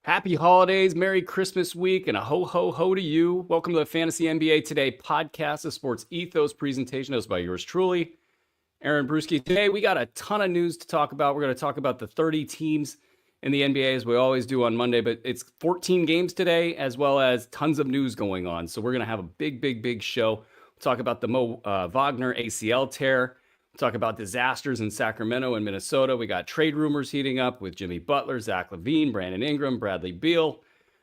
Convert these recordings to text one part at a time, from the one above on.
Happy holidays, Merry Christmas week, and a ho, ho, ho to you. Welcome to the Fantasy NBA Today podcast, a sports ethos presentation hosted by yours truly, Aaron Bruski. Today, we got a ton of news to talk about. We're going to talk about the 30 teams in the NBA as we always do on Monday, but it's 14 games today, as well as tons of news going on. So we're going to have a big show. We'll talk about the Mo Wagner ACL tear. Talk about disasters in Sacramento and Minnesota. We got trade rumors heating up with Jimmy Butler, Zach LaVine, Brandon Ingram, Bradley Beal,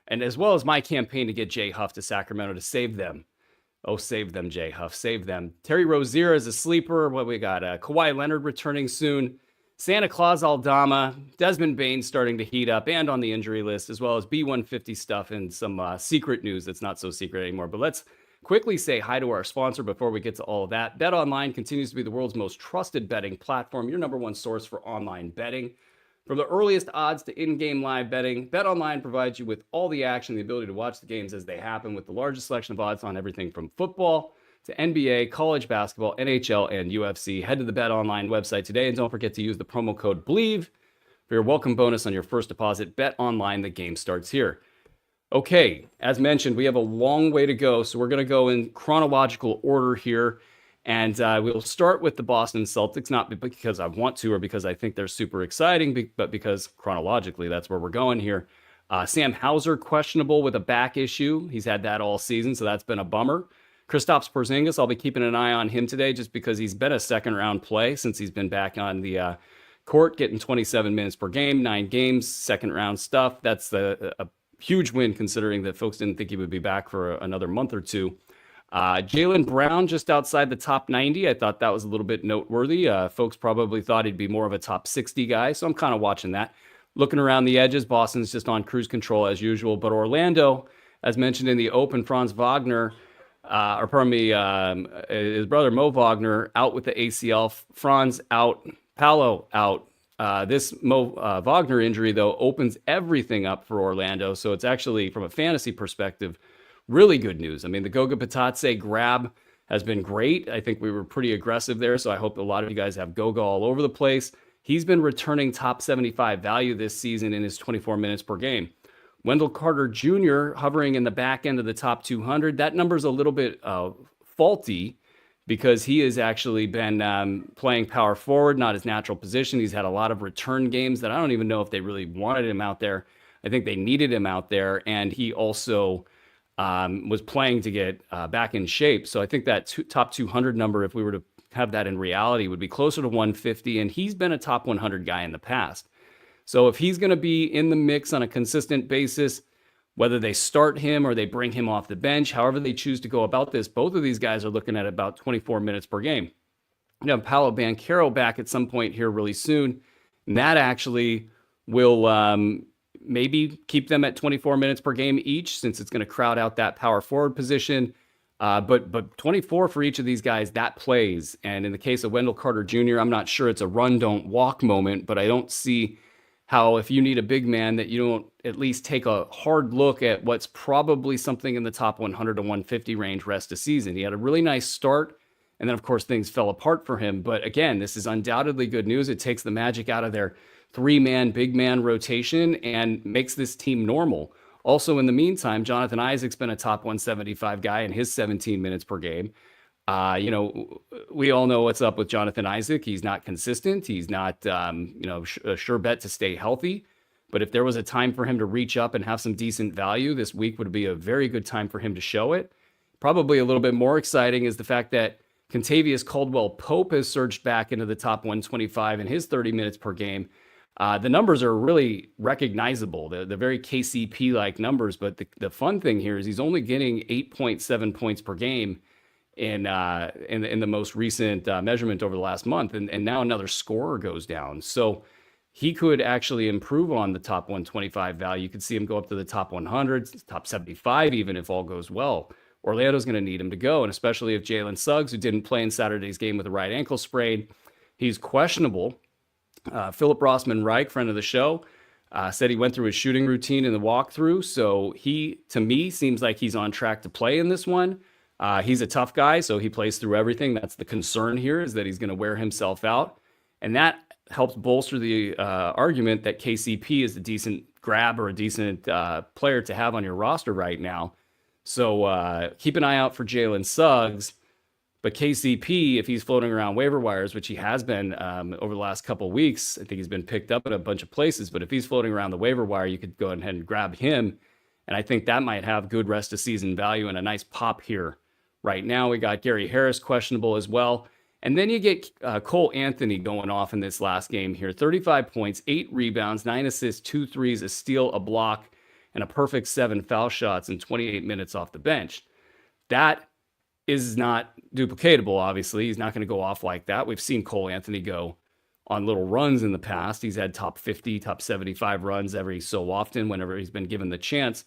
and as well as my campaign to get Jay Huff to Sacramento to save them. Oh, save them, Jay Huff, save them. Terry Rozier is a sleeper. What we got? Kawhi Leonard returning soon. Santa Claus Aldama, Desmond Bain starting to heat up and on the injury list, as well as B150 stuff and some secret news that's not so secret anymore. But let's quickly say hi to our sponsor before we get to all of that. BetOnline continues to be the world's most trusted betting platform, your number one source for online betting. From the earliest odds to in-game live betting, BetOnline provides you with all the action, the ability to watch the games as they happen with the largest selection of odds on everything from football to NBA, college basketball, NHL, and UFC. Head to the BetOnline website today and don't forget to use the promo code BLEAV for your welcome bonus on your first deposit. BetOnline, the game starts here. Okay, as mentioned, we have a long way to go, so we're going to go in chronological order here, and we'll start with the Boston Celtics, not because I want to or because I think they're super exciting, but because chronologically that's where we're going here. Sam Hauser, questionable with a back issue. He's had that all season, so that's been a bummer. Kristaps Porzingis, I'll be keeping an eye on him today just because he's been a second-round play since he's been back on the court, getting 27 minutes per game, 9 games, second-round stuff. That's a huge win considering that folks didn't think he would be back for another month or two. Jaylen Brown just outside the top 90. I thought that was a little bit noteworthy. Folks probably thought he'd be more of a top 60 guy, so I'm kind of watching that. Looking around the edges, Boston's just on cruise control as usual, but Orlando, as mentioned in the open, Franz Wagner, his brother Mo Wagner out with the ACL, Franz out, Paolo out. This Mo Wagner injury, though, opens everything up for Orlando. So it's actually, from a fantasy perspective, really good news. I mean, the Goga Patatse grab has been great. I think we were pretty aggressive there. So I hope a lot of you guys have Goga all over the place. He's been returning top 75 value this season in his 24 minutes per game. Wendell Carter Jr. hovering in the back end of the top 200. That number's a little bit faulty, because he has actually been playing power forward, not his natural position. He's had a lot of return games that I don't even know if they really wanted him out there. I think they needed him out there, and he also was playing to get back in shape. So I think that top 200 number, if we were to have that in reality, would be closer to 150, and he's been a top 100 guy in the past. So if he's going to be in the mix on a consistent basis, whether they start him or they bring him off the bench, however they choose to go about this, both of these guys are looking at about 24 minutes per game. You have Paolo Banchero back at some point here really soon, and that actually will maybe keep them at 24 minutes per game each, since it's going to crowd out that power forward position. But 24 for each of these guys, that plays. And in the case of Wendell Carter Jr., I'm not sure it's a run, don't walk moment, but I don't see how, if you need a big man, that you don't at least take a hard look at what's probably something in the top 100 to 150 range rest of season. He had a really nice start, and then, of course, things fell apart for him. But again, this is undoubtedly good news. It takes the magic out of their 3-man, big man rotation and makes this team normal. Also, in the meantime, Jonathan Isaac's been a top 175 guy in his 17 minutes per game. We all know what's up with Jonathan Isaac. He's not consistent. He's not, a sure bet to stay healthy. But if there was a time for him to reach up and have some decent value, this week would be a very good time for him to show it. Probably a little bit more exciting is the fact that Kentavious Caldwell-Pope has surged back into the top 125 in his 30 minutes per game. The numbers are really recognizable. They're very KCP-like numbers, but the fun thing here is he's only getting 8.7 points per game in the most recent measurement over the last month, and now another scorer goes down. So he could actually improve on the top 125 value. You could see him go up to the top 100, top 75 even, if all goes well. Orlando's going to need him to go, and especially if Jalen Suggs, who didn't play in Saturday's game with a right ankle sprain, he's questionable. Philip Rossman-Reich, friend of the show, said he went through his shooting routine in the walkthrough, so he, to me, seems like he's on track to play in this one. He's a tough guy, so he plays through everything. That's the concern here, is that he's going to wear himself out. And that helps bolster the argument that KCP is a decent grab or a decent player to have on your roster right now. So keep an eye out for Jalen Suggs. But KCP, if he's floating around waiver wires, which he has been over the last couple of weeks, I think he's been picked up in a bunch of places. But if he's floating around the waiver wire, you could go ahead and grab him. And I think that might have good rest of season value and a nice pop here. Right now, we got Gary Harris questionable as well. And then you get Cole Anthony going off in this last game here. 35 points, 8 rebounds, 9 assists, 2 threes, a steal, a block, and a perfect 7 foul shots in 28 minutes off the bench. That is not duplicatable, obviously. He's not going to go off like that. We've seen Cole Anthony go on little runs in the past. He's had top 50, top 75 runs every so often whenever he's been given the chance.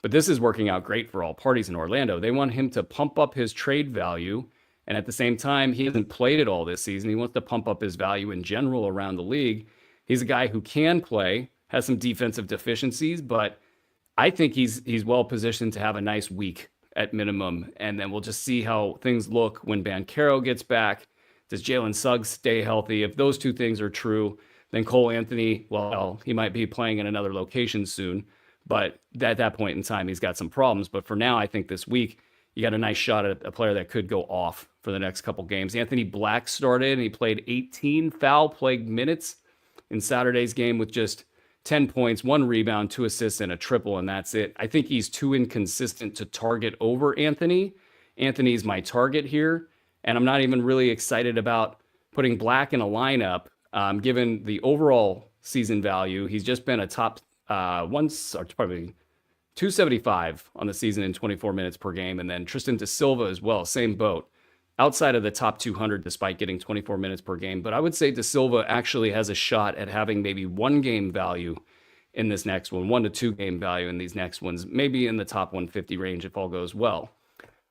But this is working out great for all parties in Orlando. They want him to pump up his trade value. And at the same time, he hasn't played it all this season. He wants to pump up his value in general around the league. He's a guy who can play, has some defensive deficiencies, but I think he's well positioned to have a nice week at minimum. And then we'll just see how things look when Banchero gets back. Does Jalen Suggs stay healthy? If those two things are true, then Cole Anthony, well, he might be playing in another location soon. But at that point in time, he's got some problems. But for now, I think this week, you got a nice shot at a player that could go off for the next couple games. Anthony Black started, and he played 18 foul-plagued minutes in Saturday's game with just 10 points, 1 rebound, 2 assists, and a triple, and that's it. I think he's too inconsistent to target over Anthony. Anthony's my target here, and I'm not even really excited about putting Black in a lineup, given the overall season value. He's just been a top probably 275 on the season in 24 minutes per game, and then Tristan Da Silva as well, same boat. Outside of the top 200 despite getting 24 minutes per game. But I would say Da Silva actually has a shot at having maybe 1 game value in this next one, 1 to 2 game value in these next ones, maybe in the top 150 range if all goes well.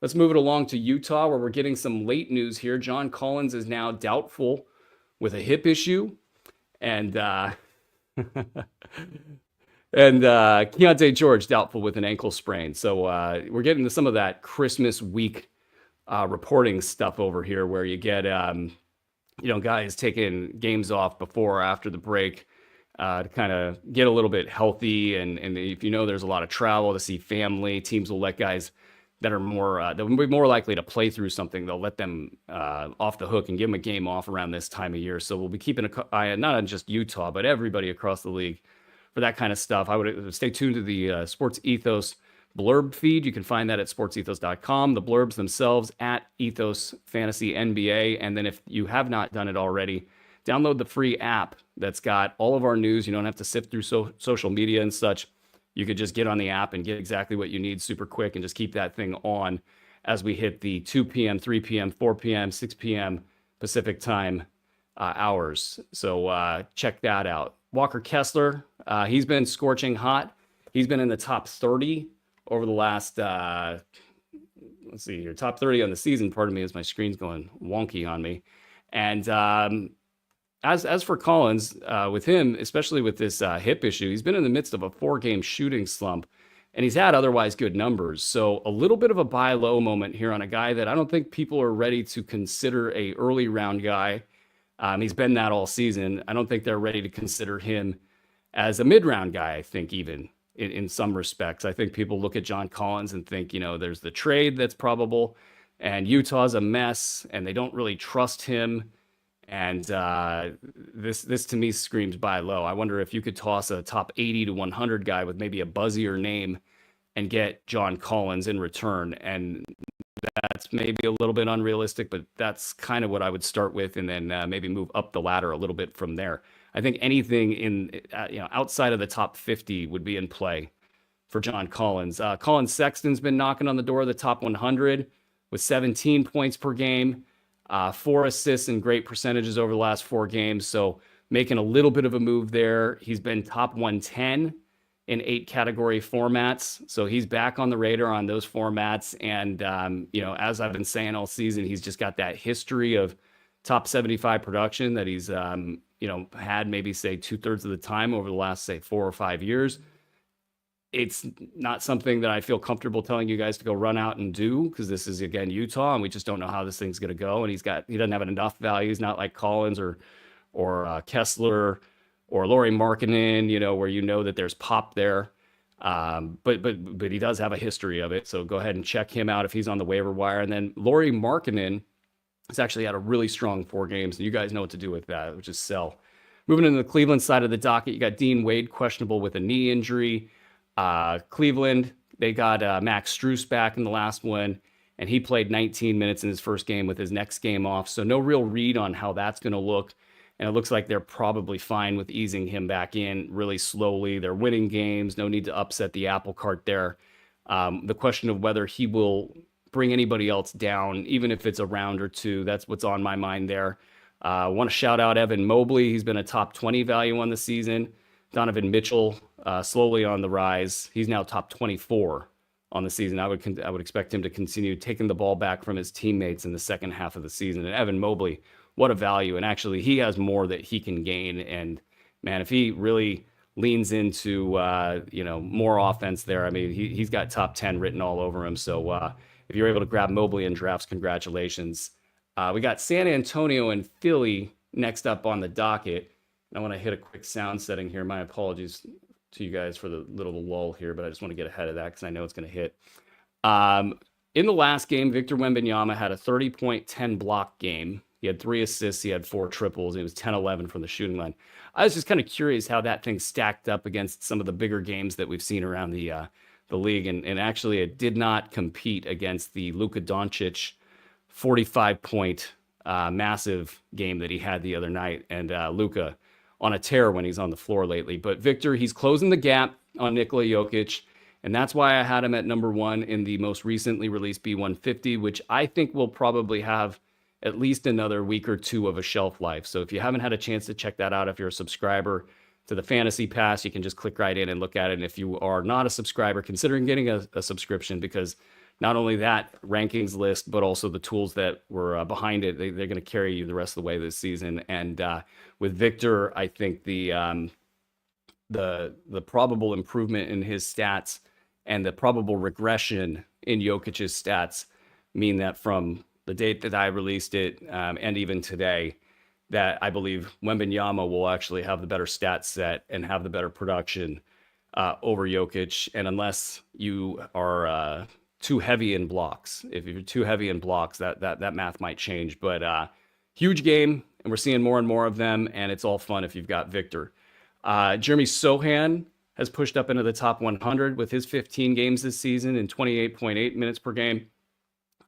Let's move it along to Utah, where we're getting some late news here. John Collins is now doubtful with a hip issue, and Keontae George doubtful with an ankle sprain. So we're getting to some of that Christmas week reporting stuff over here, where you get guys taking games off before or after the break to kind of get a little bit healthy, and if there's a lot of travel to see family, teams will let guys that are more they'll be more likely to play through something. They'll let them off the hook and give them a game off around this time of year. So we'll be keeping an eye not on just Utah but everybody across the league for that kind of stuff. I would stay tuned to the Sports Ethos blurb feed. You can find that at sportsethos.com. The blurbs themselves at Ethos Fantasy NBA. And then if you have not done it already, download the free app that's got all of our news. You don't have to sift through social media and such. You could just get on the app and get exactly what you need super quick and just keep that thing on as we hit the 2 p.m., 3 p.m., 4 p.m., 6 p.m. Pacific time hours. So check that out. Walker Kessler, he's been scorching hot. He's been in the top 30 over the last, let's see here, top 30 on the season. Pardon me as my screen's going wonky on me. And as for Collins, with him, especially with this hip issue, he's been in the midst of a 4-game shooting slump, and he's had otherwise good numbers. So a little bit of a buy low moment here on a guy that I don't think people are ready to consider a early round guy. He's been that all season. I don't think they're ready to consider him as a mid-round guy, I think, even in some respects. I think people look at John Collins and think, there's the trade that's probable, and Utah's a mess, and they don't really trust him. And this to me screams buy low. I wonder if you could toss a top 80 to 100 guy with maybe a buzzier name and get John Collins in return. And that's maybe a little bit unrealistic, but that's kind of what I would start with, and then maybe move up the ladder a little bit from there. I think anything in outside of the top 50 would be in play for John Collins. Colin Sexton's been knocking on the door of the top 100 with 17 points per game, 4 assists and great percentages over the last 4 games. So making a little bit of a move there. He's been top 110 in 8 category formats. So he's back on the radar on those formats. And, as I've been saying all season, he's just got that history of top 75 production that he's, had maybe say 2/3 of the time over the last, say 4 or 5 years. It's not something that I feel comfortable telling you guys to go run out and do, because this is, again, Utah, and we just don't know how this thing's going to go. And he doesn't have enough value. He's not like Collins or Kessler or Lauri Markkanen, where that there's pop there. But he does have a history of it. So go ahead and check him out if he's on the waiver wire. And then Lauri Markkanen has actually had a really strong 4 games. And you guys know what to do with that, which is sell. Moving into the Cleveland side of the docket, you got Dean Wade questionable with a knee injury. Cleveland, they got Max Strus back in the last one, and he played 19 minutes in his first game with his next game off. So no real read on how that's going to look. And it looks like they're probably fine with easing him back in really slowly. They're winning games. No need to upset the apple cart there. The question of whether he will bring anybody else down, even if it's a round or two, that's what's on my mind there. I want to shout out Evan Mobley. He's been a top 20 value on the season. Donovan Mitchell, slowly on the rise. He's now top 24 on the season. I would expect him to continue taking the ball back from his teammates in the second half of the season. And Evan Mobley, what a value. And actually, he has more that he can gain. And man, if he really leans into, more offense there, I mean, he's got top 10 written all over him. So if you're able to grab Mobley in drafts, congratulations. We got San Antonio and Philly next up on the docket. I want to hit a quick sound setting here. My apologies to you guys for the little lull here, but I just want to get ahead of that because I know it's going to hit. In the last game, Victor Wembanyama had a 30-point, 10-block game. He had 3 assists. He had 4 triples. He was 10-11 from the shooting line. I was just kind of curious how that thing stacked up against some of the bigger games that we've seen around the league. And actually, it did not compete against the Luka Doncic 45-point massive game that he had the other night. And Luka on a tear when he's on the floor lately. But Victor, he's closing the gap on Nikola Jokic. And that's why I had him at number 1 in the most recently released B150, which I think will probably have at least another week or 2 of a shelf life. So if you haven't had a chance to check that out, if you're a subscriber to the Fantasy Pass, you can just click right in and look at it. And if you are not a subscriber, considering getting a subscription, because not only that rankings list, but also the tools that were behind it, they're going to carry you the rest of the way this season. And with Victor, I think the probable improvement in his stats and the probable regression in Jokic's stats mean that from the date that I released it and even today, that I believe Wembanyama will actually have the better stat set and have the better production over Jokic. And unless you are too heavy in blocks, if you're too heavy in blocks, that math might change. But huge game, and we're seeing more and more of them, and it's all fun if you've got Victor. Jeremy Sohan has pushed up into the top 100 with his 15 games this season and 28.8 minutes per game.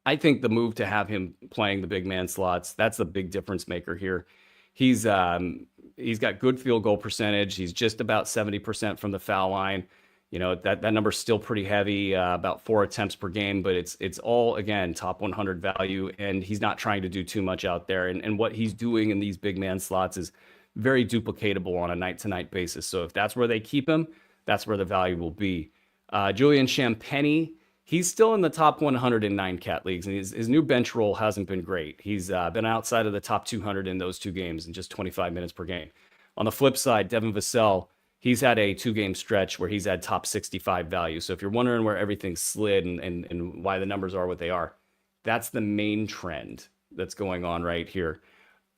I think the move to have him playing the big man slots, that's the big difference maker here. He's got good field goal percentage. He's just about 70% from the foul line. That number's still pretty heavy, about 4 attempts per game, but it's all, again, top 100 value, and he's not trying to do too much out there. And what he's doing in these big man slots is very duplicatable on a night-to-night basis. So if that's where they keep him, that's where the value will be. Julian Champagnie, he's still in the top 100 in 9-cat leagues, and his new bench role hasn't been great. He's been outside of the top 200 in those 2 games in just 25 minutes per game. On the flip side, Devin Vassell, he's had a 2-game stretch where he's had top 65 value. So if you're wondering where everything slid and why the numbers are what they are, that's the main trend that's going on right here.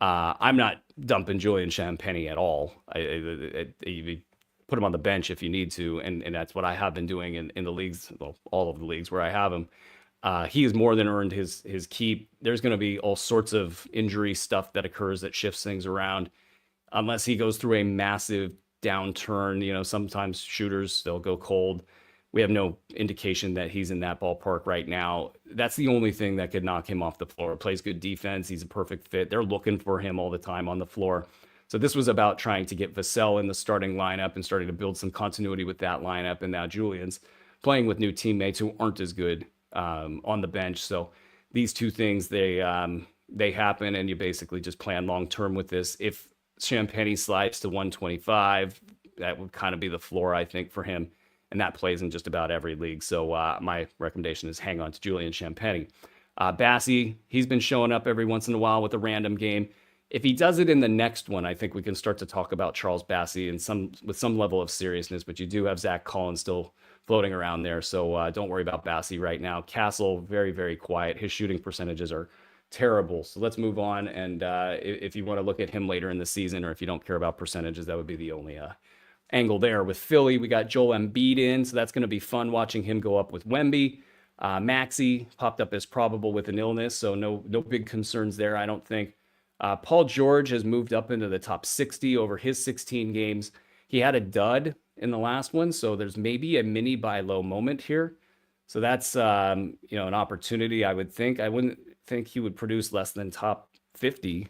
I'm not dumping Julian Champagnie at all. You put him on the bench if you need to, and that's what I have been doing in the leagues, well, all of the leagues where I have him. He has more than earned his keep. There's going to be all sorts of injury stuff that occurs that shifts things around. Unless he goes through a massive downturn, sometimes shooters, they'll go cold. We have no indication that he's in that ballpark right now. That's the only thing that could knock him off the floor. Plays good defense. He's a perfect fit. They're looking for him all the time on the floor. So this was about trying to get Vassell in the starting lineup and starting to build some continuity with that lineup. And now Julian's playing with new teammates who aren't as good on the bench. So these two things, they happen, and you basically just plan long-term with this. If Champagnie slides to 125, that would kind of be the floor, I think, for him. And that plays in just about every league. So my recommendation is hang on to Julian Champagnie. Bassi, he's been showing up every once in a while with a random game. If he does it in the next one, I think we can start to talk about Charles Bassi with some level of seriousness. But you do have Zach Collins still floating around there. So don't worry about Bassi right now. Castle, very, very quiet. His shooting percentages are terrible. So let's move on. And if you want to look at him later in the season, or if you don't care about percentages, that would be the only angle there. With Philly, we got Joel Embiid in, so that's going to be fun watching him go up with Wemby. Maxey popped up as probable with an illness, so no big concerns there, I don't think. Paul George has moved up into the top 60 over his 16 games. He had a dud in the last one, so there's maybe a mini buy low moment here. So that's an opportunity. I would think. I wouldn't think he would produce less than top 50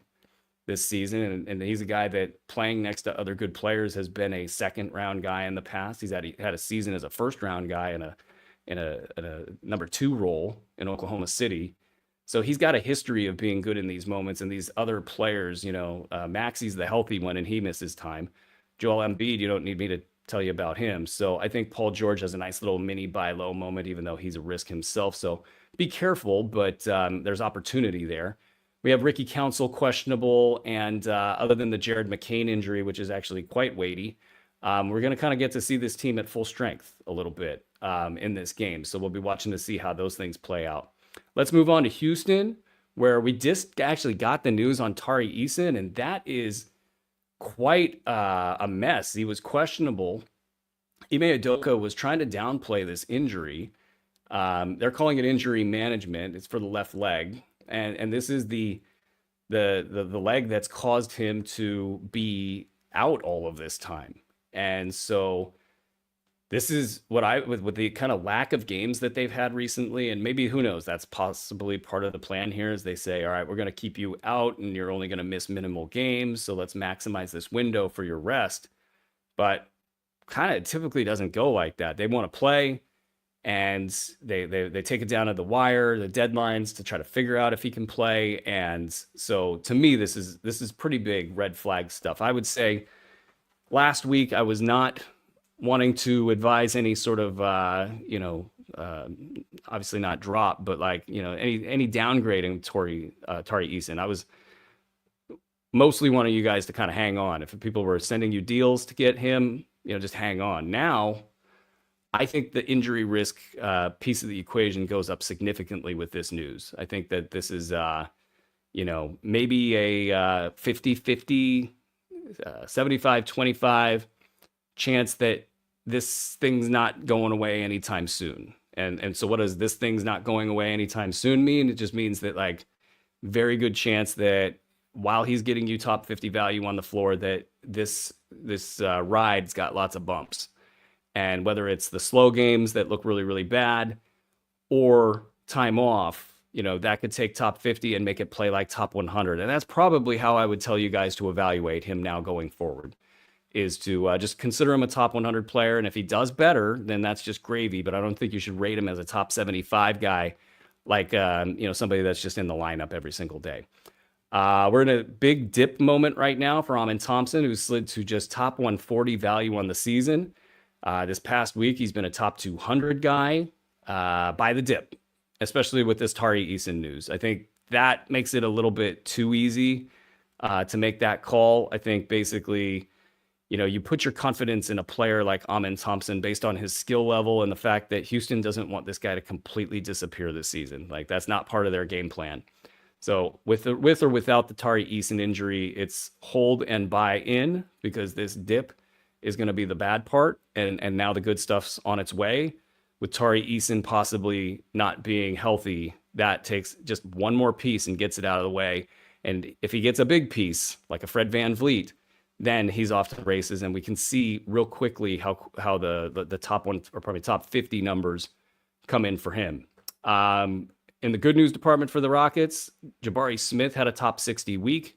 this season, and he's a guy that playing next to other good players has been a second round guy in the past. He had a season as a first round guy in a number 2 role in Oklahoma City. So he's got a history of being good in these moments, and these other players, Maxey's the healthy one and he misses time. Joel Embiid, you don't need me to tell you about him. So I think Paul George has a nice little mini buy low moment, even though he's a risk himself. So be careful, but there's opportunity there. We have Ricky Council questionable, and other than the Jared McCain injury, which is actually quite weighty, we're going to kind of get to see this team at full strength a little bit in this game. So we'll be watching to see how those things play out. Let's move on to Houston, where we just actually got the news on Tari Eason, and that is quite a mess. He was questionable. Ime Udoka was trying to downplay this injury. They're calling it injury management. It's for the left leg, and this is the leg that's caused him to be out all of this time. And so this is what with the kind of lack of games that they've had recently, and maybe who knows, that's possibly part of the plan here, is they say, all right, we're going to keep you out and you're only going to miss minimal games, so let's maximize this window for your rest. But kind of typically doesn't go like that. They want to play, and they take it down to the wire, the deadlines, to try to figure out if he can play. And so to me, this is pretty big red flag stuff. I would say last week I was not wanting to advise any sort of obviously not drop, but any downgrading Tari Eason. I was mostly wanting you guys to kind of hang on. If people were sending you deals to get him, just hang on. Now I think the injury risk piece of the equation goes up significantly with this news. I think that this is maybe a 50-50, 75-25 chance that this thing's not going away anytime soon. And so what does this thing's not going away anytime soon mean? It just means that very good chance that while he's getting you top 50 value on the floor, that this ride's got lots of bumps. And whether it's the slow games that look really, really bad or time off, that could take top 50 and make it play like top 100. And that's probably how I would tell you guys to evaluate him now going forward, is to just consider him a top 100 player. And if he does better, then that's just gravy. But I don't think you should rate him as a top 75 guy, like somebody that's just in the lineup every single day. We're in a big dip moment right now for Amen Thompson, who slid to just top 140 value on the season. This past week, he's been a top 200 guy by the dip, especially with this Tari Eason news. I think that makes it a little bit too easy to make that call. I think basically, you put your confidence in a player like Amen Thompson based on his skill level and the fact that Houston doesn't want this guy to completely disappear this season. That's not part of their game plan. So with or without the Tari Eason injury, it's hold and buy in, because this dip is going to be the bad part. And now the good stuff's on its way. With Tari Eason possibly not being healthy, that takes just one more piece and gets it out of the way. And if he gets a big piece, like a Fred VanVleet, then he's off to the races, and we can see real quickly how the top one, or probably top 50 numbers come in for him. In the good news department for the Rockets, Jabari Smith had a top 60 week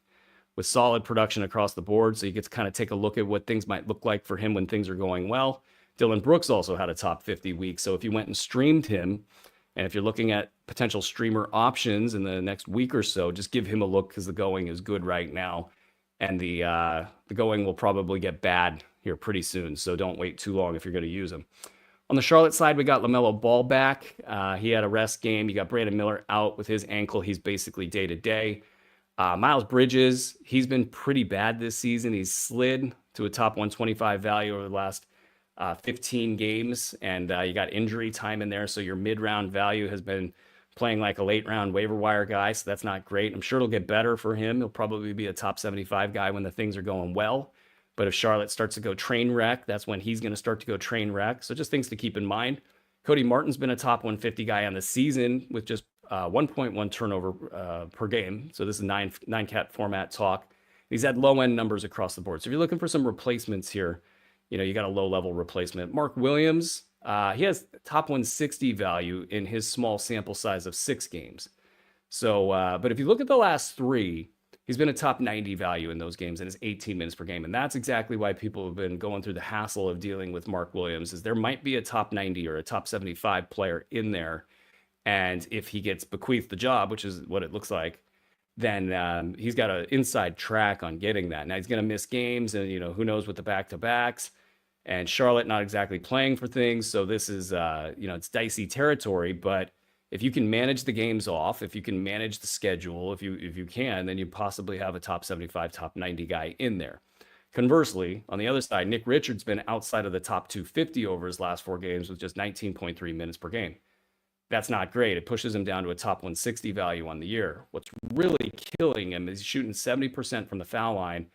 with solid production across the board, so you get to kind of take a look at what things might look like for him when things are going well. Dylan Brooks also had a top 50 week, so if you went and streamed him, and if you're looking at potential streamer options in the next week or so, just give him a look, because the going is good right now. And the going will probably get bad here pretty soon, so don't wait too long if you're going to use him. On the Charlotte side, we got LaMelo Ball back. He had a rest game. You got Brandon Miller out with his ankle. He's basically day-to-day. Miles Bridges, he's been pretty bad this season. He's slid to a top 125 value over the last 15 games, and you got injury time in there, so your mid-round value has been playing like a late round waiver wire guy, so that's not great. I'm sure it'll get better for him. He'll probably be a top 75 guy when the things are going well. But if Charlotte starts to go train wreck, that's when he's going to start to go train wreck. So just things to keep in mind. Cody Martin's been a top 150 guy on the season with just 1.1 turnover per game. So this is nine cat format talk. He's had low end numbers across the board. So if you're looking for some replacements here, you got a low level replacement. Mark Williams, he has top 160 value in his small sample size of 6 games. So, but if you look at the last 3, he's been a top 90 value in those games and is 18 minutes per game. And that's exactly why people have been going through the hassle of dealing with Mark Williams, is there might be a top 90 or a top 75 player in there. And if he gets bequeathed the job, which is what it looks like, then he's got an inside track on getting that. Now he's going to miss games, and who knows with the back-to-backs, and Charlotte not exactly playing for things. So this is it's dicey territory. But if you can manage the games off, if you can manage the schedule, if you can, then you possibly have a top 75, top 90 guy in there. Conversely, on the other side, Nick Richards been outside of the top 250 over his last 4 games with just 19.3 minutes per game. That's not great. It pushes him down to a top 160 value on the year. What's really killing him is he's shooting 70% from the foul line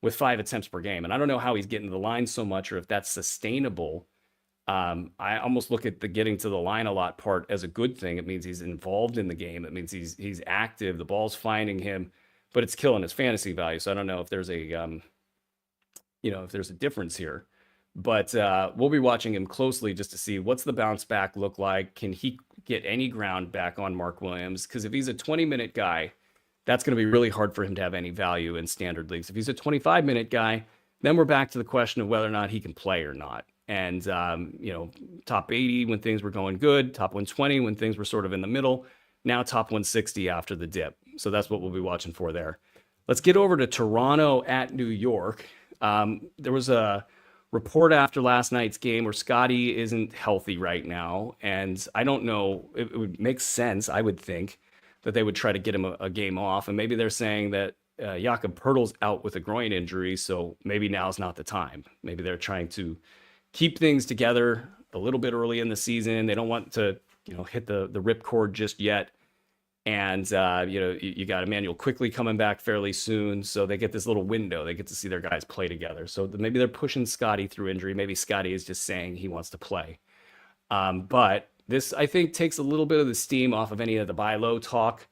with 5 attempts per game. And I don't know how he's getting to the line so much or if that's sustainable. I almost look at the getting to the line a lot part as a good thing. It means he's involved in the game. It means he's active. The ball's finding him, but it's killing his fantasy value. So I don't know if there's a if there's a difference here. But we'll be watching him closely just to see what's the bounce back look like. Can he get any ground back on Mark Williams? Because if he's a 20-minute guy, that's going to be really hard for him to have any value in standard leagues. If he's a 25-minute guy, then we're back to the question of whether or not he can play or not. And, top 80 when things were going good, top 120 when things were sort of in the middle, now top 160 after the dip. So that's what we'll be watching for there. Let's get over to Toronto at New York. There was a report after last night's game where Scotty isn't healthy right now. And I don't know, it would make sense, I would think, that they would try to get him a game off. And maybe they're saying that Jakob Poeltl's out with a groin injury, so maybe now's not the time. Maybe they're trying to keep things together a little bit early in the season. They don't want to, hit the ripcord just yet. And, you got Emmanuel Quickly coming back fairly soon. So they get this little window. They get to see their guys play together. So maybe they're pushing Scotty through injury. Maybe Scotty is just saying he wants to play. But this, I think, takes a little bit of the steam off of any of the buy low talk.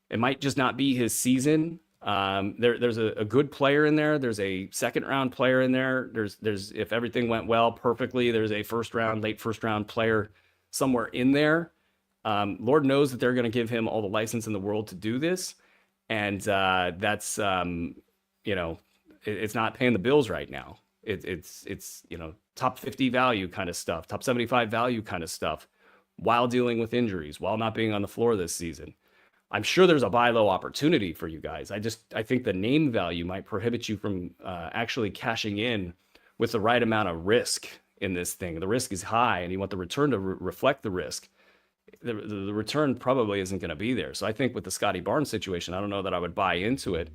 It might just not be his season. There's a good player in there. There's a second round player in there. There's if everything went well perfectly, there's a late first round player somewhere in there. Lord knows that they're going to give him all the license in the world to do this. And that's, it's not paying the bills right now. It's top 50 value kind of stuff, top 75 value kind of stuff, while dealing with injuries, while not being on the floor this season. I'm sure there's a buy low opportunity for you guys. I think the name value might prohibit you from actually cashing in with the right amount of risk in this thing. The risk is high and you want the return to reflect the risk. The return probably isn't going to be there. So I think with the Scotty Barnes situation, I don't know that I would buy into it.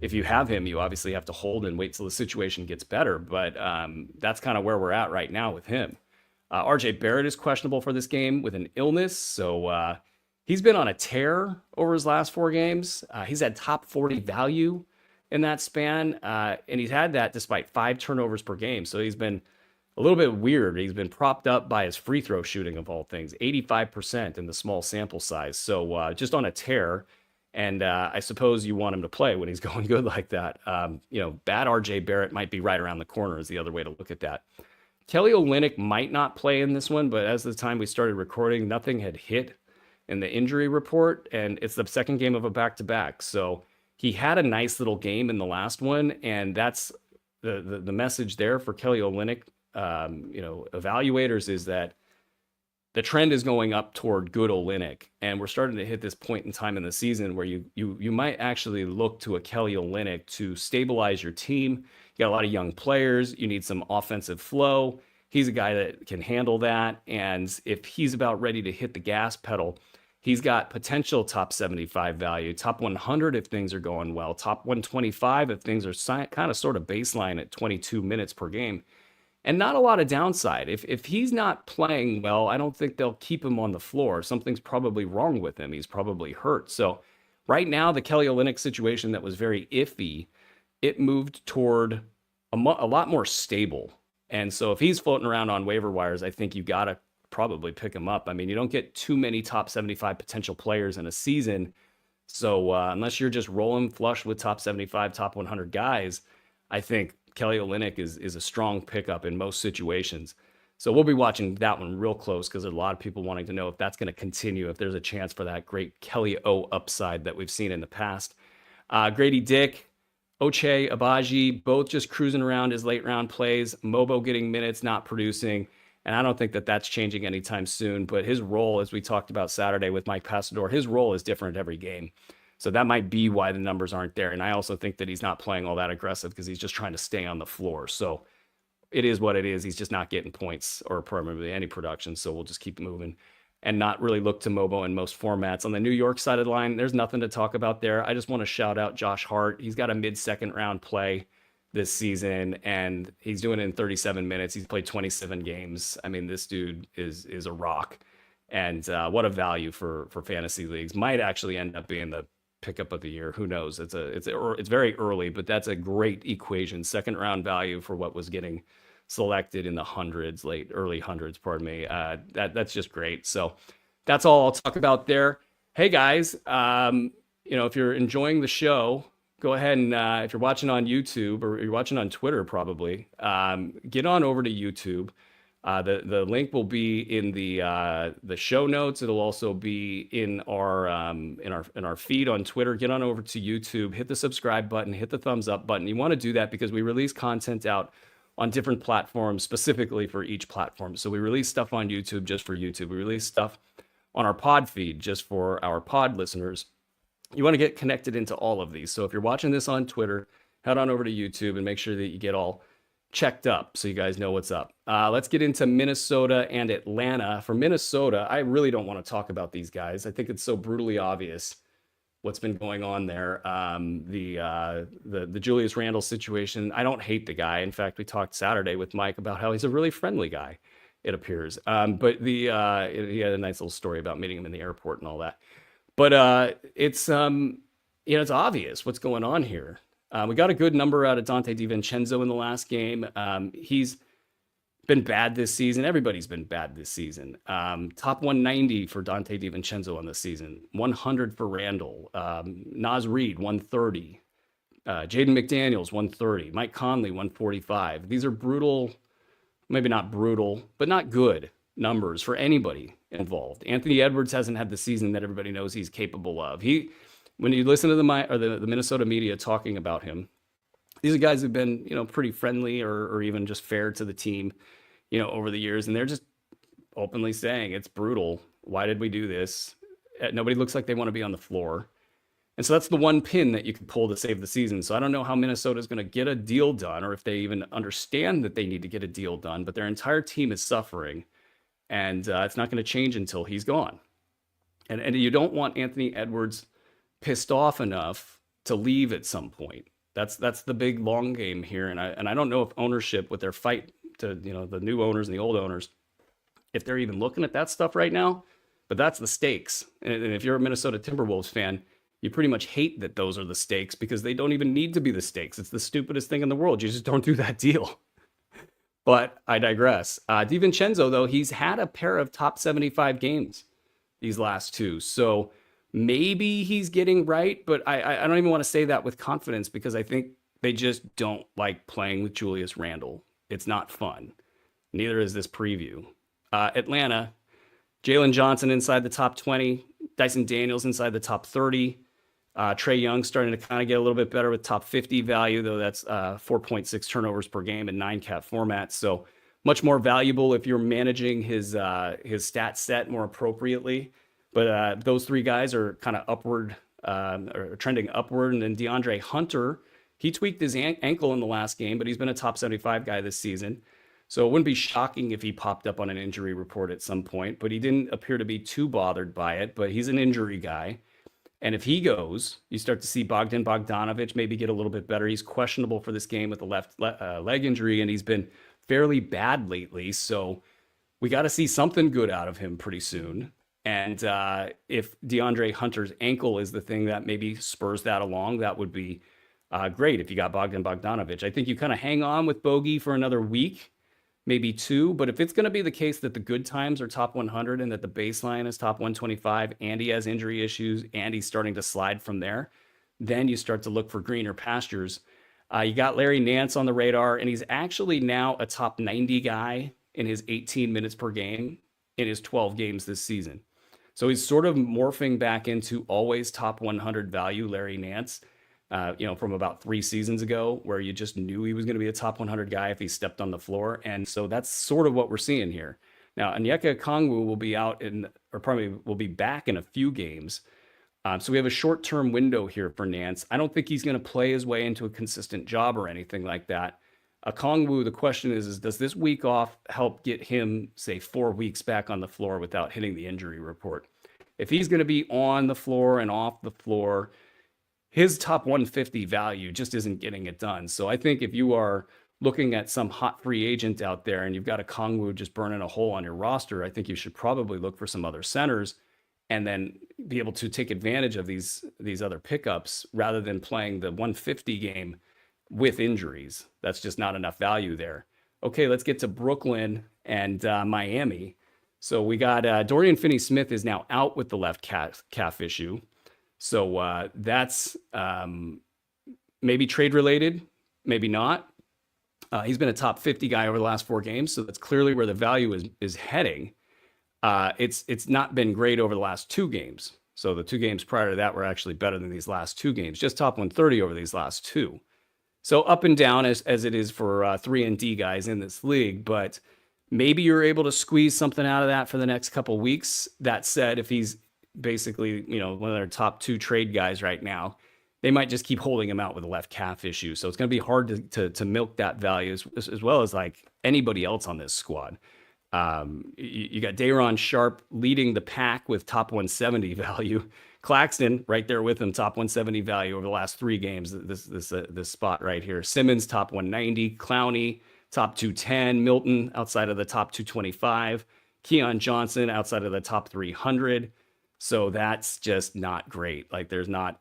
If you have him, you obviously have to hold and wait till the situation gets better. But that's kind of where we're at right now with him. RJ Barrett is questionable for this game with an illness. So he's been on a tear over his last 4 games. He's had top 40 value in that span. And he's had that despite 5 turnovers per game. So he's been a little bit weird. He's been propped up by his free throw shooting of all things, 85% in the small sample size. So just on a tear. And I suppose you want him to play when he's going good like that. Bad RJ Barrett might be right around the corner is the other way to look at that. Kelly Olynyk might not play in this one, but as the time we started recording, nothing had hit in the injury report. And it's the second game of a back-to-back. So he had a nice little game in the last one. And that's the message there for Kelly Olynyk. Evaluators is that the trend is going up toward good Olynyk, and we're starting to hit this point in time in the season where you might actually look to a Kelly Olynyk to stabilize your team. You got a lot of young players. You need some offensive flow. He's a guy that can handle that, and if he's about ready to hit the gas pedal, he's got potential top 75 value, top 100 if things are going well, top 125 if things are kind of sort of baseline at 22 minutes per game. and not a lot of downside. If he's not playing well, I don't think they'll keep him on the floor. Something's probably wrong with him. He's probably hurt. So right now, the Kelly Olynyk situation that was very iffy, it moved toward a lot more stable. And so if he's floating around on waiver wires, I think you got to probably pick him up. I mean, you don't get too many top 75 potential players in a season. So unless you're just rolling flush with top 75, top 100 guys, I think Kelly Olynyk is a strong pickup in most situations. So we'll be watching that one real close because there's a lot of people wanting to know if that's going to continue, if there's a chance for that great Kelly O upside that we've seen in the past. Grady Dick, Ochai Agbaji, both just cruising around as late round plays. Mobo getting minutes, not producing. And I don't think that that's changing anytime soon. But his role, as we talked about Saturday with Mike Passador, his role is different every game. So that might be why the numbers aren't there. And I also think that he's not playing all that aggressive because he's just trying to stay on the floor. So it is what it is. He's just not getting points or primarily any production. So we'll just keep moving and not really look to Mobo in most formats. On the New York side of the line, there's nothing to talk about there. I just want to shout out Josh Hart. He's got a mid-second round play this season, and he's doing it in 37 minutes. He's played 27 games. I mean, this dude is a rock. And what a value for fantasy leagues. Might actually end up being the pickup of the year. Who knows? It's very early, but that's a great equation. Second round value for what was getting selected in the hundreds, early hundreds, pardon me. That's just great. So that's all I'll talk about there. Hey guys, if you're enjoying the show, go ahead and if you're watching on YouTube or you're watching on Twitter, probably get on over to YouTube. The link will be in the show notes. It'll also be in our feed on Twitter. Get on over to YouTube, hit the subscribe button, hit the thumbs up button. You want to do that because we release content out on different platforms specifically for each platform. So we release stuff on YouTube just for YouTube. We release stuff on our pod feed just for our pod listeners. You want to get connected into all of these. So if you're watching this on Twitter, head on over to YouTube and make sure that you get all checked up so you guys know what's up. Let's get into Minnesota and Atlanta. For Minnesota, I really don't want to talk about these guys. I think it's so brutally obvious what's been going on there. The Julius Randle situation, I don't hate the guy. In fact, we talked Saturday with Mike about how he's a really friendly guy, it appears. But he had a nice little story about meeting him in the airport and all that. But it's obvious what's going on here. We got a good number out of Dante DiVincenzo in the last game. He's been bad this season. Everybody's been bad this season. Top 190 for Dante DiVincenzo on the season. 100 for Randall. Naz Reid, 130. Jaden McDaniels, 130. Mike Conley, 145. These are brutal, maybe not brutal, but not good numbers for anybody involved. Anthony Edwards hasn't had the season that everybody knows he's capable of. When you listen to the Minnesota media talking about him, these are guys who've been, pretty friendly or even just fair to the team, over the years. And they're just openly saying it's brutal. Why did we do this? Nobody looks like they want to be on the floor. And so that's the one pin that you can pull to save the season. So I don't know how Minnesota is going to get a deal done or if they even understand that they need to get a deal done, but their entire team is suffering. And it's not going to change until he's gone. And you don't want Anthony Edwards pissed off enough to leave at some point. That's the big long game here. And I don't know if ownership with their fight to, the new owners and the old owners, if they're even looking at that stuff right now, but that's the stakes. And if you're a Minnesota Timberwolves fan, you pretty much hate that those are the stakes because they don't even need to be the stakes. It's the stupidest thing in the world. You just don't do that deal. But I digress. DiVincenzo, though, he's had a pair of top 75 games these last two. So maybe he's getting right, but I don't even want to say that with confidence because I think they just don't like playing with Julius Randle. It's not fun. Neither is this preview. Atlanta, Jalen Johnson inside the top 20, Dyson Daniels inside the top 30. Trae Young starting to kind of get a little bit better with top 50 value, though that's 4.6 turnovers per game in 9-cat formats. So much more valuable if you're managing his stat set more appropriately. But those three guys are kind of upward or trending upward. And then DeAndre Hunter, he tweaked his ankle in the last game, but he's been a top 75 guy this season. So it wouldn't be shocking if he popped up on an injury report at some point, but he didn't appear to be too bothered by it. But he's an injury guy. And if he goes, you start to see Bogdan Bogdanovic maybe get a little bit better. He's questionable for this game with a left leg injury, and he's been fairly bad lately. So we got to see something good out of him pretty soon. And if DeAndre Hunter's ankle is the thing that maybe spurs that along, that would be great if you got Bogdan Bogdanovic. I think you kind of hang on with Bogey for another week, maybe two. But if it's going to be the case that the good times are top 100 and that the baseline is top 125 and he has injury issues and he's starting to slide from there, then you start to look for greener pastures. You got Larry Nance on the radar, and he's actually now a top 90 guy in his 18 minutes per game in his 12 games this season. So he's sort of morphing back into always top 100 value Larry Nance, from about 3 seasons ago, where you just knew he was going to be a top 100 guy if he stepped on the floor. And so that's sort of what we're seeing here. Now, Onyeka Okongwu will be out or probably will be back in a few games. So we have a short-term window here for Nance. I don't think he's going to play his way into a consistent job or anything like that. Okongwu, the question is does this week off help get him, say, 4 weeks back on the floor without hitting the injury report? If he's going to be on the floor and off the floor, his top 150 value just isn't getting it done. So I think if you are looking at some hot free agent out there and you've got Okongwu just burning a hole on your roster, I think you should probably look for some other centers and then be able to take advantage of these other pickups rather than playing the 150 game with injuries. That's just not enough value there. Okay, let's get to Brooklyn and Miami. So we got Dorian Finney-Smith is now out with the left calf issue. So that's maybe trade related, maybe not. He's been a top 50 guy over the last 4 games, so that's clearly where the value is heading. It's not been great over the last 2 games. So the 2 games prior to that were actually better than these last 2 games, just top 130 over these last 2. So up and down as it is for 3 and D guys in this league, but maybe you're able to squeeze something out of that for the next couple weeks. That said, if he's basically, one of their top 2 trade guys right now, they might just keep holding him out with a left calf issue. So it's going to be hard to milk that value as well as like anybody else on this squad. You got Day'Ron Sharpe leading the pack with top 170 value. Claxton right there with him, top 170 value over the last 3 games. This spot right here. Simmons top 190, Clowney top 210, Milton outside of the top 225, Keon Johnson outside of the top 300. So that's just not great. Like there's not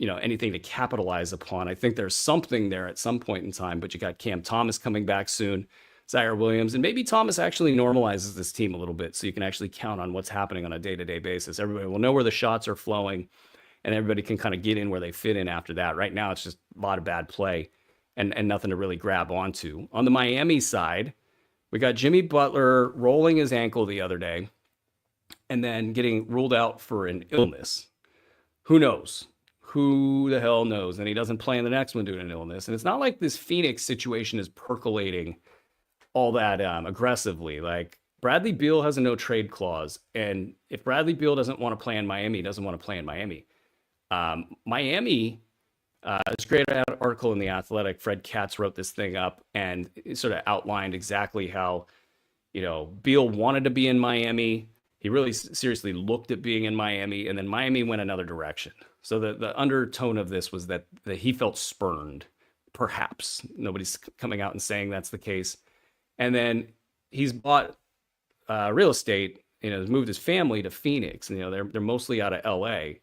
anything to capitalize upon. I think there's something there at some point in time, but you got Cam Thomas coming back soon, Zaire Williams, and maybe Thomas actually normalizes this team a little bit so you can actually count on what's happening on a day-to-day basis. Everybody will know where the shots are flowing and everybody can kind of get in where they fit in after that. Right now, it's just a lot of bad play and nothing to really grab onto. On the Miami side, we got Jimmy Butler rolling his ankle the other day and then getting ruled out for an illness. Who knows? Who the hell knows? And he doesn't play in the next one due to an illness. And it's not like this Phoenix situation is percolating all that aggressively. Like Bradley Beal has a no trade clause. And if Bradley Beal doesn't want to play in Miami, he doesn't want to play in Miami. Miami, this great article in The Athletic, Fred Katz wrote this thing up and it sort of outlined exactly how, Beal wanted to be in Miami. He really seriously looked at being in Miami, and then Miami went another direction. So the undertone of this was that he felt spurned, perhaps. Nobody's coming out and saying that's the case. And then he's bought real estate, has moved his family to Phoenix, and they're mostly out of LA.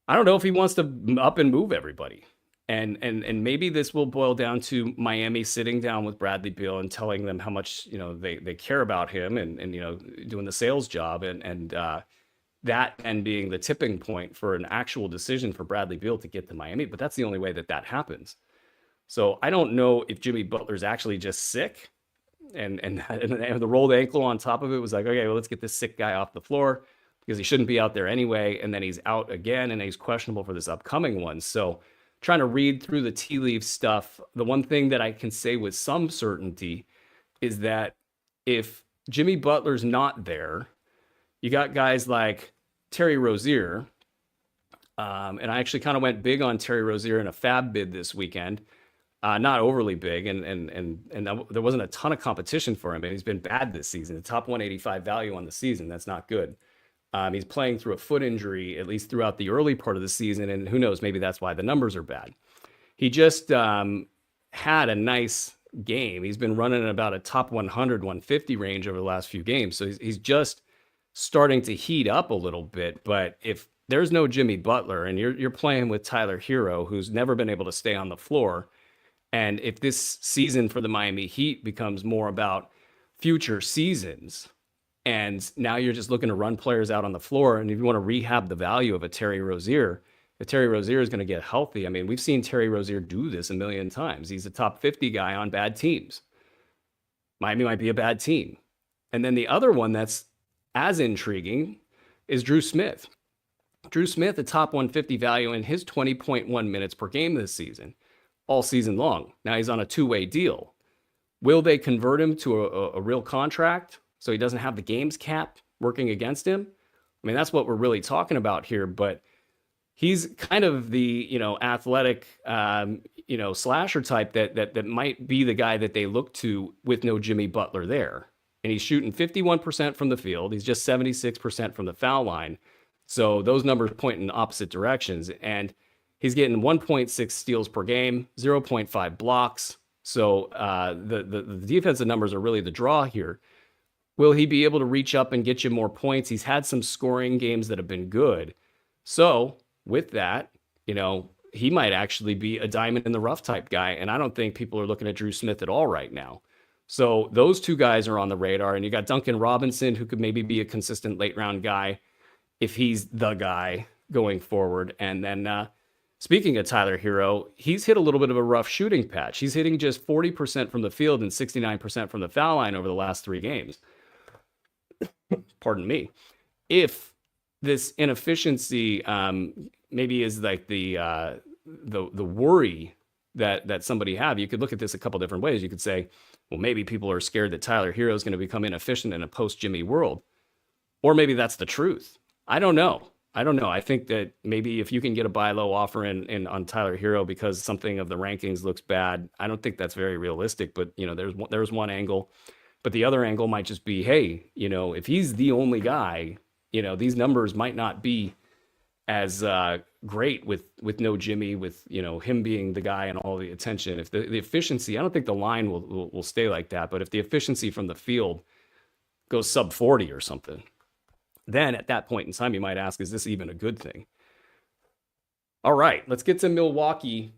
I don't know if he wants to up and move everybody. And maybe this will boil down to Miami sitting down with Bradley Beal and telling them how much they care about him and doing the sales job and that and being the tipping point for an actual decision for Bradley Beal to get to Miami. But that's the only way that happens. So I don't know if Jimmy Butler's actually just sick and the rolled ankle on top of it was like, okay, well, let's get this sick guy off the floor because he shouldn't be out there anyway. And then he's out again and he's questionable for this upcoming one. So trying to read through the tea leaf stuff, the one thing that I can say with some certainty is that if Jimmy Butler's not there, you got guys like Terry Rozier, and I actually kind of went big on Terry Rozier in a fab bid this weekend, not overly big, and there wasn't a ton of competition for him, and he's been bad this season. The top 185 value on the season, that's not good. He's playing through a foot injury, at least throughout the early part of the season, and who knows, maybe that's why the numbers are bad. He just had a nice game. He's been running in about a top 100, 150 range over the last few games. So he's just starting to heat up a little bit. But if there's no Jimmy Butler and you're playing with Tyler Hero, who's never been able to stay on the floor, and if this season for the Miami Heat becomes more about future seasons, and now you're just looking to run players out on the floor, and if you want to rehab the value of a Terry Rozier, if Terry Rozier is going to get healthy, I mean, we've seen Terry Rozier do this a million times. He's a top 50 guy on bad teams. Miami might be a bad team. And then the other one that's as intriguing is Drew Smith. Drew Smith, a top 150 value in his 20.1 minutes per game this season, all season long. Now he's on a two-way deal. Will they convert him to a real contract so he doesn't have the games cap working against him? I mean, that's what we're really talking about here, but he's kind of the, athletic, slasher type that might be the guy that they look to with no Jimmy Butler there. And he's shooting 51% from the field. He's just 76% from the foul line. So those numbers point in opposite directions. And he's getting 1.6 steals per game, 0.5 blocks. So the defensive numbers are really the draw here. Will he be able to reach up and get you more points? He's had some scoring games that have been good. So with that, he might actually be a diamond in the rough type guy. And I don't think people are looking at Drew Smith at all right now. So those two guys are on the radar. And you got Duncan Robinson, who could maybe be a consistent late round guy if he's the guy going forward. And then speaking of Tyler Hero, he's hit a little bit of a rough shooting patch. He's hitting just 40% from the field and 69% from the foul line over the last 3 games. Pardon me. If this inefficiency maybe is like the worry that somebody have, you could look at this a couple different ways. You could say, well, maybe people are scared that Tyler Hero is going to become inefficient in a post-Jimmy world. Or maybe that's the truth. I don't know. I think that maybe if you can get a buy low offer on Tyler Hero because something of the rankings looks bad, I don't think that's very realistic. But, there's one angle. But the other angle might just be, hey, if he's the only guy, these numbers might not be as great with no Jimmy, with him being the guy and all the attention. If the efficiency, I don't think the line will stay like that, but if the efficiency from the field goes sub 40 or something, then at that point in time you might ask, is this even a good thing? All right, let's get to Milwaukee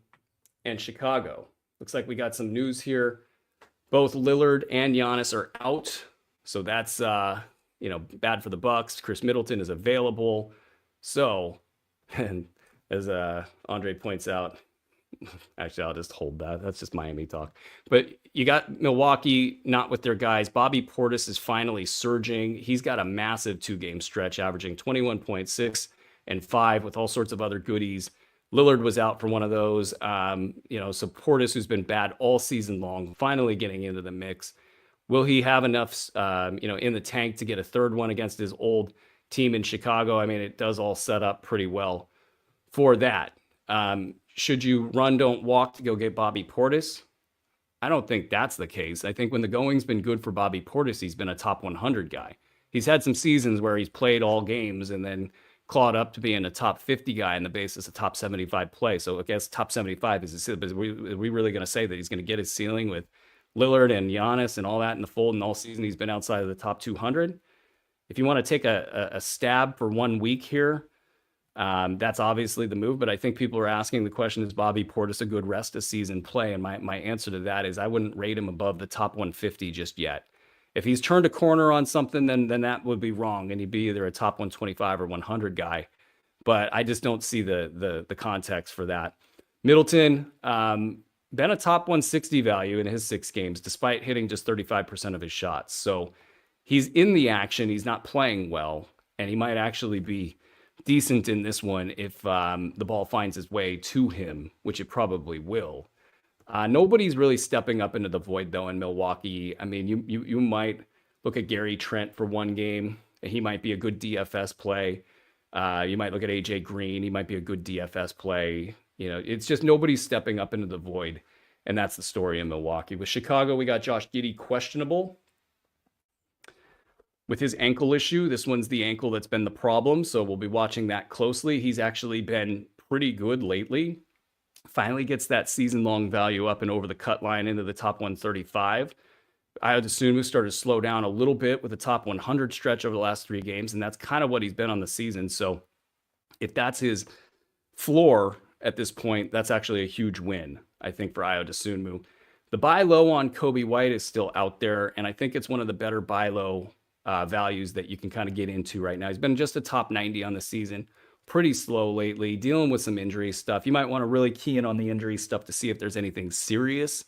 and Chicago. Looks like we got some news here. Both Lillard and Giannis are out, so that's bad for the Bucks. Chris Middleton is available. So, and as Andre points out, actually, I'll just hold that. That's just Miami talk. But you got Milwaukee not with their guys. Bobby Portis is finally surging. He's got a massive 2-game stretch, averaging 21.6 and 5 with all sorts of other goodies. Lillard was out for one of those. So Portis, who's been bad all season long, finally getting into the mix. Will he have enough, in the tank to get a third one against his old team in Chicago? I mean, it does all set up pretty well for that. Should you run, don't walk to go get Bobby Portis? I don't think that's the case. I think when the going's been good for Bobby Portis, he's been a top 100 guy. He's had some seasons where he's played all games and then clawed up to being a top 50 guy on the basis of top 75 play. So I guess top 75 is his ceiling. But are we really going to say that he's going to get his ceiling with Lillard and Giannis and all that in the fold, and all season he's been outside of the top 200? If you want to take a stab for 1 week here, that's obviously the move. But I think people are asking the question, is Bobby Portis a good rest of season play? And my answer to that is I wouldn't rate him above the top 150 just yet. If he's turned a corner on something, then that would be wrong, and he'd be either a top 125 or 100 guy. But I just don't see the context for that. Middleton, been a top 160 value in his 6 games, despite hitting just 35% of his shots. So he's in the action. He's not playing well, and he might actually be decent in this one if the ball finds its way to him, which it probably will. Nobody's really stepping up into the void, though, in Milwaukee. I mean, you might look at Gary Trent for 1 game. He might be a good DFS play. You might look at AJ Green. He might be a good DFS play. It's just nobody's stepping up into the void, and that's the story in Milwaukee. With Chicago, we got Josh Giddey questionable with his ankle issue. This one's the ankle that's been the problem, so we'll be watching that closely. He's actually been pretty good lately. finally gets that season-long value up and over the cut line into the top 135. I would assume he started to slow down a little bit with the top 100 stretch over the last 3 games, and that's kind of what he's been on the season. So if that's his floor at this point, that's actually a huge win, I think, for Ayo Dosunmu. The buy low on Kobe White is still out there, and I think it's one of the better buy low values that you can kind of get into right now. He's been just a top 90 on the season, pretty slow lately, dealing with some injury stuff. You might want to really key in on the injury stuff to see if there's anything serious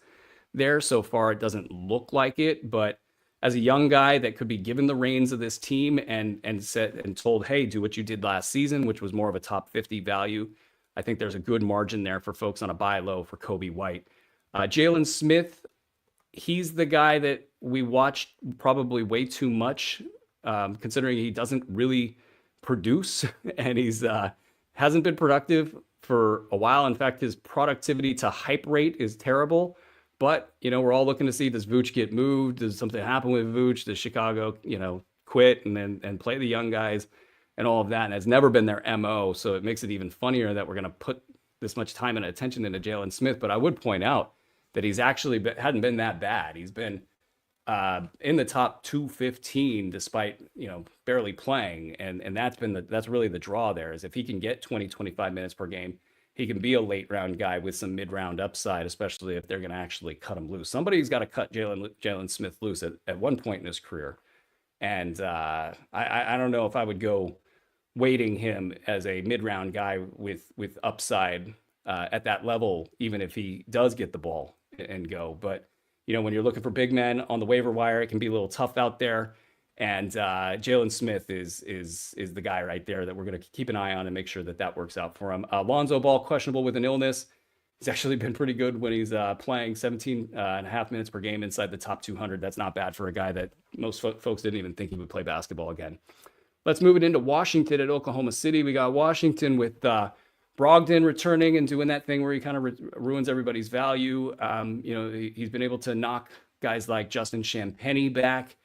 there. So far, it doesn't look like it, but as a young guy that could be given the reins of this team and said and told, hey, do what you did last season, which was more of a top 50 value, I think there's a good margin there for folks on a buy low for Kobe White. Jalen Smith, he's the guy that we watched probably way too much, considering he doesn't really produce and he's hasn't been productive for a while. In fact, his productivity to hype rate is terrible. But, we're all looking to see, does Vooch get moved? Does something happen with Vooch? Does Chicago, quit and play the young guys and all of that? And it's never been their MO. So it makes it even funnier that we're going to put this much time and attention into Jalen Smith. But I would point out that he's actually hadn't been that bad. He's been in the top 215 despite, barely playing. And that's really the draw there, is if he can get 20, 25 minutes per game, he can be a late round guy with some mid round upside, especially if they're going to actually cut him loose. Somebody's got to cut Jalen Smith loose at one point in his career. And I don't know if I would go weighting him as a mid round guy with upside at that level, even if he does get the ball and go. But, when you're looking for big men on the waiver wire, it can be a little tough out there. And Jalen Smith is the guy right there that we're going to keep an eye on and make sure that works out for him. Lonzo Ball, questionable with an illness. He's actually been pretty good when he's playing 17 and a half minutes per game inside the top 200. That's not bad for a guy that most folks didn't even think he would play basketball again. Let's move it into Washington at Oklahoma City. We got Washington with Brogdon returning and doing that thing where he kind of ruins everybody's value. He's been able to knock guys like Justin Champagnie back.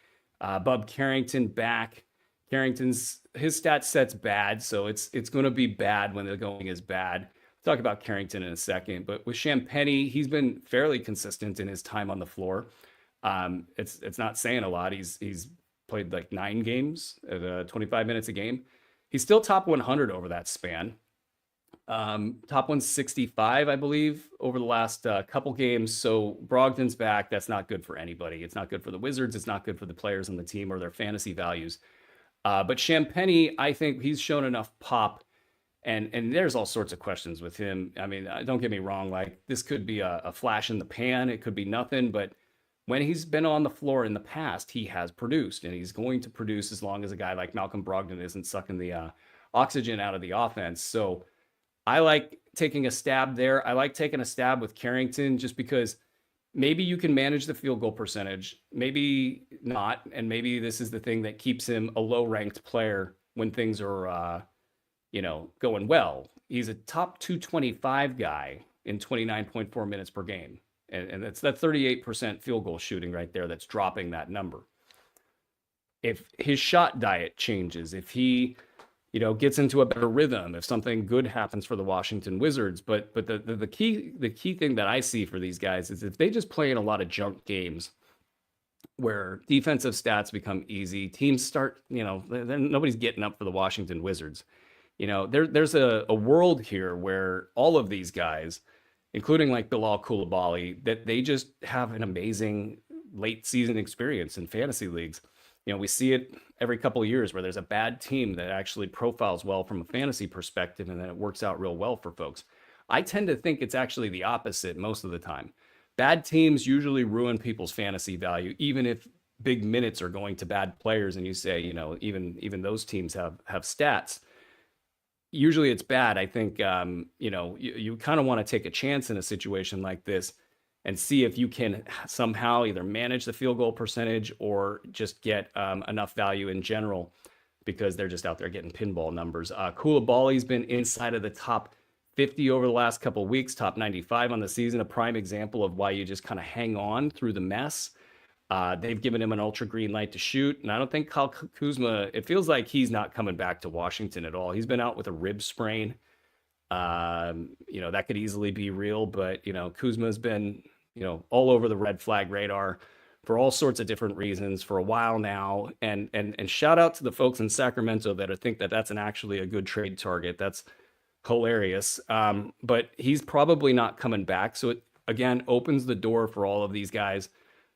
Bub Carrington back. His stat set's bad, so it's going to be bad when the going is bad. Talk about Carrington in a second, but with Champagnie, he's been fairly consistent in his time on the floor. It's not saying a lot. He's played like 9 games at 25 minutes a game. He's still top 100 over that span. Top 165, I believe, over the last couple games. So Brogdon's back. That's not good for anybody. It's not good for the Wizards. It's not good for the players on the team or their fantasy values. But Champagnie, I think he's shown enough pop, and there's all sorts of questions with him. I mean, don't get me wrong. Like, this could be a flash in the pan. It could be nothing. But when he's been on the floor in the past, he has produced, and he's going to produce as long as a guy like Malcolm Brogdon isn't sucking the oxygen out of the offense. So I like taking a stab there. I like taking a stab with Carrington just because maybe you can manage the field goal percentage, maybe not, and maybe this is the thing that keeps him a low-ranked player when things are, going well. He's a top 225 guy in 29.4 minutes per game, and that's that 38% field goal shooting right there that's dropping that number. If his shot diet changes, if he gets into a better rhythm, if something good happens for the Washington Wizards. But the key thing that I see for these guys is if they just play in a lot of junk games where defensive stats become easy, teams start, then nobody's getting up for the Washington Wizards. There's a world here where all of these guys, including like Bilal Coulibaly, that they just have an amazing late season experience in fantasy leagues. We see it every couple of years where there's a bad team that actually profiles well from a fantasy perspective, and then it works out real well for folks. I tend to think it's actually the opposite most of the time. Bad teams usually ruin people's fantasy value, even if big minutes are going to bad players, and you say, even those teams have stats. Usually it's bad. I think, you kind of want to take a chance in a situation like this and see if you can somehow either manage the field goal percentage or just get enough value in general, because they're just out there getting pinball numbers. Coulibaly's been inside of the top 50 over the last couple of weeks, top 95 on the season, a prime example of why you just kind of hang on through the mess. They've given him an ultra green light to shoot, and I don't think Kyle Kuzma, it feels like he's not coming back to Washington at all. He's been out with a rib sprain. That could easily be real, but Kuzma's been, all over the red flag radar for all sorts of different reasons for a while now. And shout out to the folks in Sacramento that think that that's actually a good trade target. That's hilarious. But he's probably not coming back. So it again opens the door for all of these guys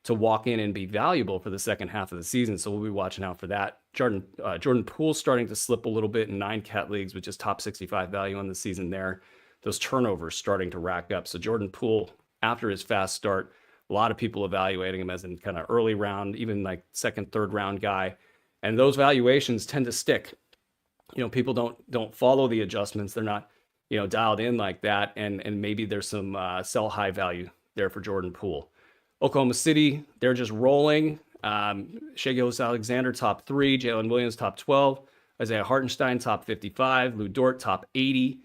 to walk in and be valuable for the second half of the season. So we'll be watching out for that. Jordan Poole's starting to slip a little bit in 9-cat leagues, which is top 65 value on the season there. Those turnovers starting to rack up. So Jordan Poole, after his fast start, a lot of people evaluating him as in kind of early round, even like second, third round guy. And those valuations tend to stick. People don't follow the adjustments. They're not, dialed in like that. And maybe there's some sell high value there for Jordan Poole. Oklahoma City, they're just rolling. Shai Gilgeous-Alexander, top 3. Jalen Williams, top 12. Isaiah Hartenstein, top 55. Lou Dort, top 80,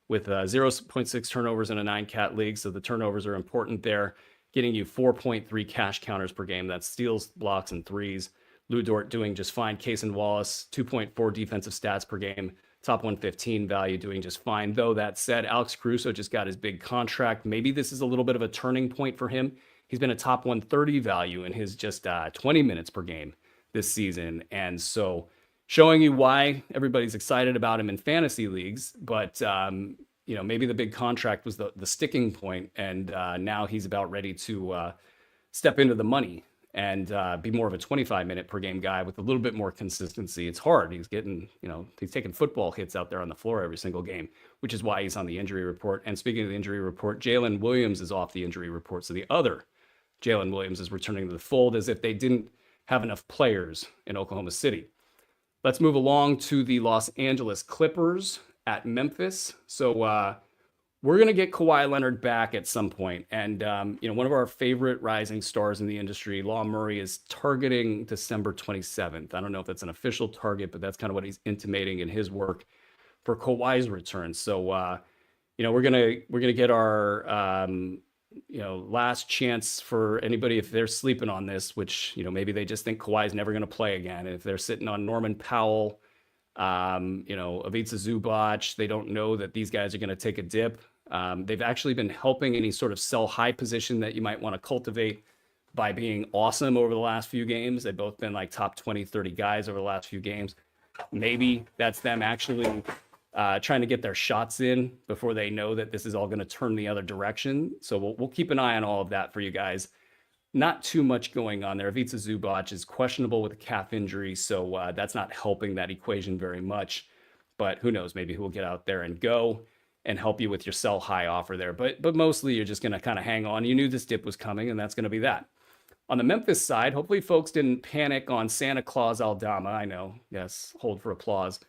with 0.6 turnovers in a 9-cat league. So the turnovers are important there, getting you 4.3 cash counters per game. That's steals, blocks, and threes. Lou Dort doing just fine. Cason Wallace, 2.4 defensive stats per game. Top 115 value, doing just fine. Though that said, Alex Caruso just got his big contract. Maybe this is a little bit of a turning point for him. He's been a top 130 value in his just 20 minutes per game this season. And so showing you why everybody's excited about him in fantasy leagues. But, maybe the big contract was the sticking point. And now he's about ready to step into the money and be more of a 25-minute per game guy with a little bit more consistency. It's hard. He's getting, he's taking football hits out there on the floor every single game, which is why he's on the injury report. And speaking of the injury report, Jalen Williams is off the injury report. So the other Jalen Williams is returning to the fold as if they didn't have enough players in Oklahoma City. Let's move along to the Los Angeles Clippers at Memphis. So we're going to get Kawhi Leonard back at some point. And, one of our favorite rising stars in the industry, Law Murray, is targeting December 27th. I don't know if that's an official target, but that's kind of what he's intimating in his work for Kawhi's return. So, we're going to get our, last chance for anybody if they're sleeping on this, which, maybe they just think Kawhi's never going to play again. And if they're sitting on Norman Powell, Ivica Zubac, they don't know that these guys are going to take a dip. They've actually been helping any sort of sell high position that you might want to cultivate by being awesome over the last few games. They've both been like top 20, 30 guys over the last few games. Maybe that's them actually trying to get their shots in before they know that this is all going to turn the other direction. So we'll keep an eye on all of that for you guys. Not too much going on there. Ivica Zubac is questionable with a calf injury, so that's not helping that equation very much. But who knows? Maybe he'll get out there and go and help you with your sell high offer there. But mostly you're just going to kind of hang on. You knew this dip was coming, and that's going to be that. On the Memphis side, hopefully folks didn't panic on Santa Claus Aldama. I know, yes, hold for applause.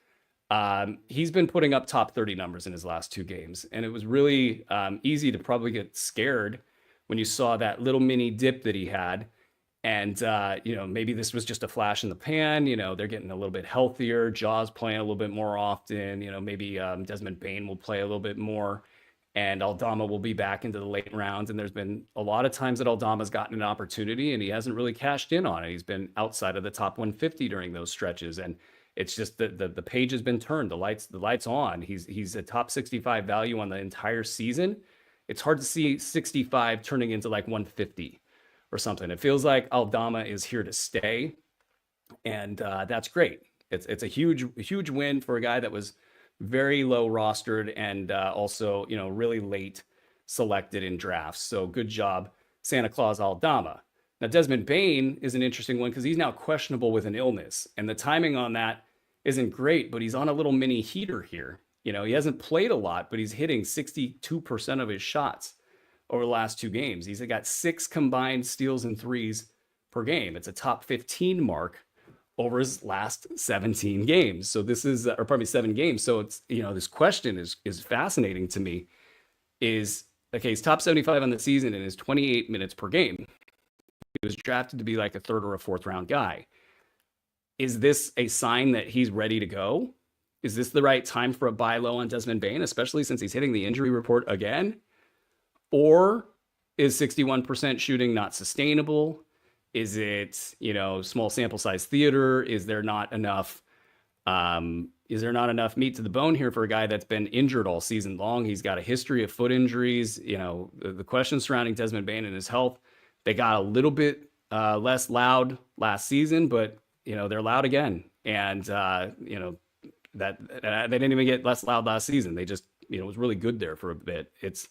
He's been putting up top 30 numbers in his last 2 games, and it was really easy to probably get scared when you saw that little mini dip that he had. And, maybe this was just a flash in the pan. They're getting a little bit healthier. Jaws playing a little bit more often. Maybe Desmond Bane will play a little bit more. And Aldama will be back into the late rounds. And there's been a lot of times that Aldama's gotten an opportunity and he hasn't really cashed in on it. He's been outside of the top 150 during those stretches. And it's just the page has been turned. The lights on. He's a top 65 value on the entire season. It's hard to see 65 turning into like 150 or something. It feels like Aldama is here to stay. And that's great. It's a huge win for a guy that was very low rostered and also, really late selected in drafts. So good job, Santa Claus Aldama. Now, Desmond Bane is an interesting one because he's now questionable with an illness. And the timing on that isn't great, but he's on a little mini heater here. He hasn't played a lot, but he's hitting 62% of his shots over the last 2 games. He's got 6 combined steals and threes per game. It's a top 15 mark over his last 17 games. So this is, or probably 7 games. So it's, this question is fascinating to me is, okay, he's top 75 on the season and is 28 minutes per game. He was drafted to be like a 3rd or a 4th round guy. Is this a sign that he's ready to go? Is this the right time for a buy low on Desmond Bane, especially since he's hitting the injury report again? Or is 61% shooting not sustainable? Is it, small sample size theater? Is there not enough, is there not enough meat to the bone here for a guy that's been injured all season long? He's got a history of foot injuries. The questions surrounding Desmond Bane and his health, they got a little bit less loud last season, but they're loud again. And that they didn't even get less loud last season. They just was really good there for a bit. It's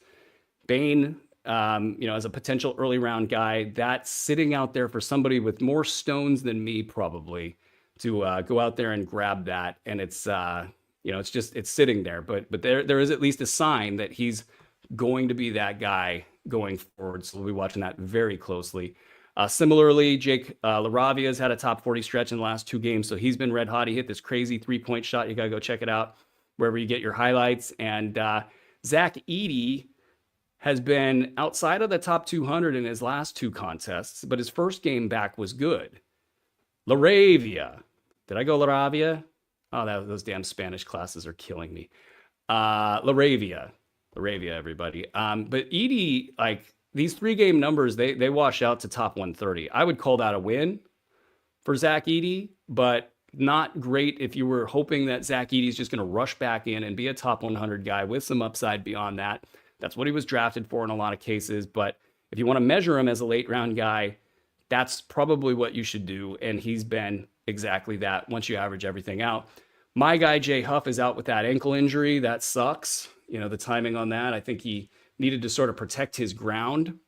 Bane, as a potential early round guy, that's sitting out there for somebody with more stones than me probably to go out there and grab that. And it's it's sitting there, but there is at least a sign that he's going to be that guy going forward. So we'll be watching that very closely. Similarly, Jake LaRavia has had a top 40 stretch in the last 2 games, so he's been red hot. He hit this crazy 3-point shot. You got to go check it out wherever you get your highlights. And Zach Edey has been outside of the top 200 in his last 2 contests, but his first game back was good. LaRavia. Did I go LaRavia? Oh, those damn Spanish classes are killing me. LaRavia, everybody. But Edey, these 3-game numbers, they wash out to top 130. I would call that a win for Zach Edey, but not great if you were hoping that Zach Edey is just going to rush back in and be a top 100 guy with some upside beyond that. That's what he was drafted for in a lot of cases. But if you want to measure him as a late round guy, that's probably what you should do. And he's been exactly that once you average everything out. My guy, Jay Huff, is out with that ankle injury. That sucks. The timing on that, I think he needed to sort of protect his ground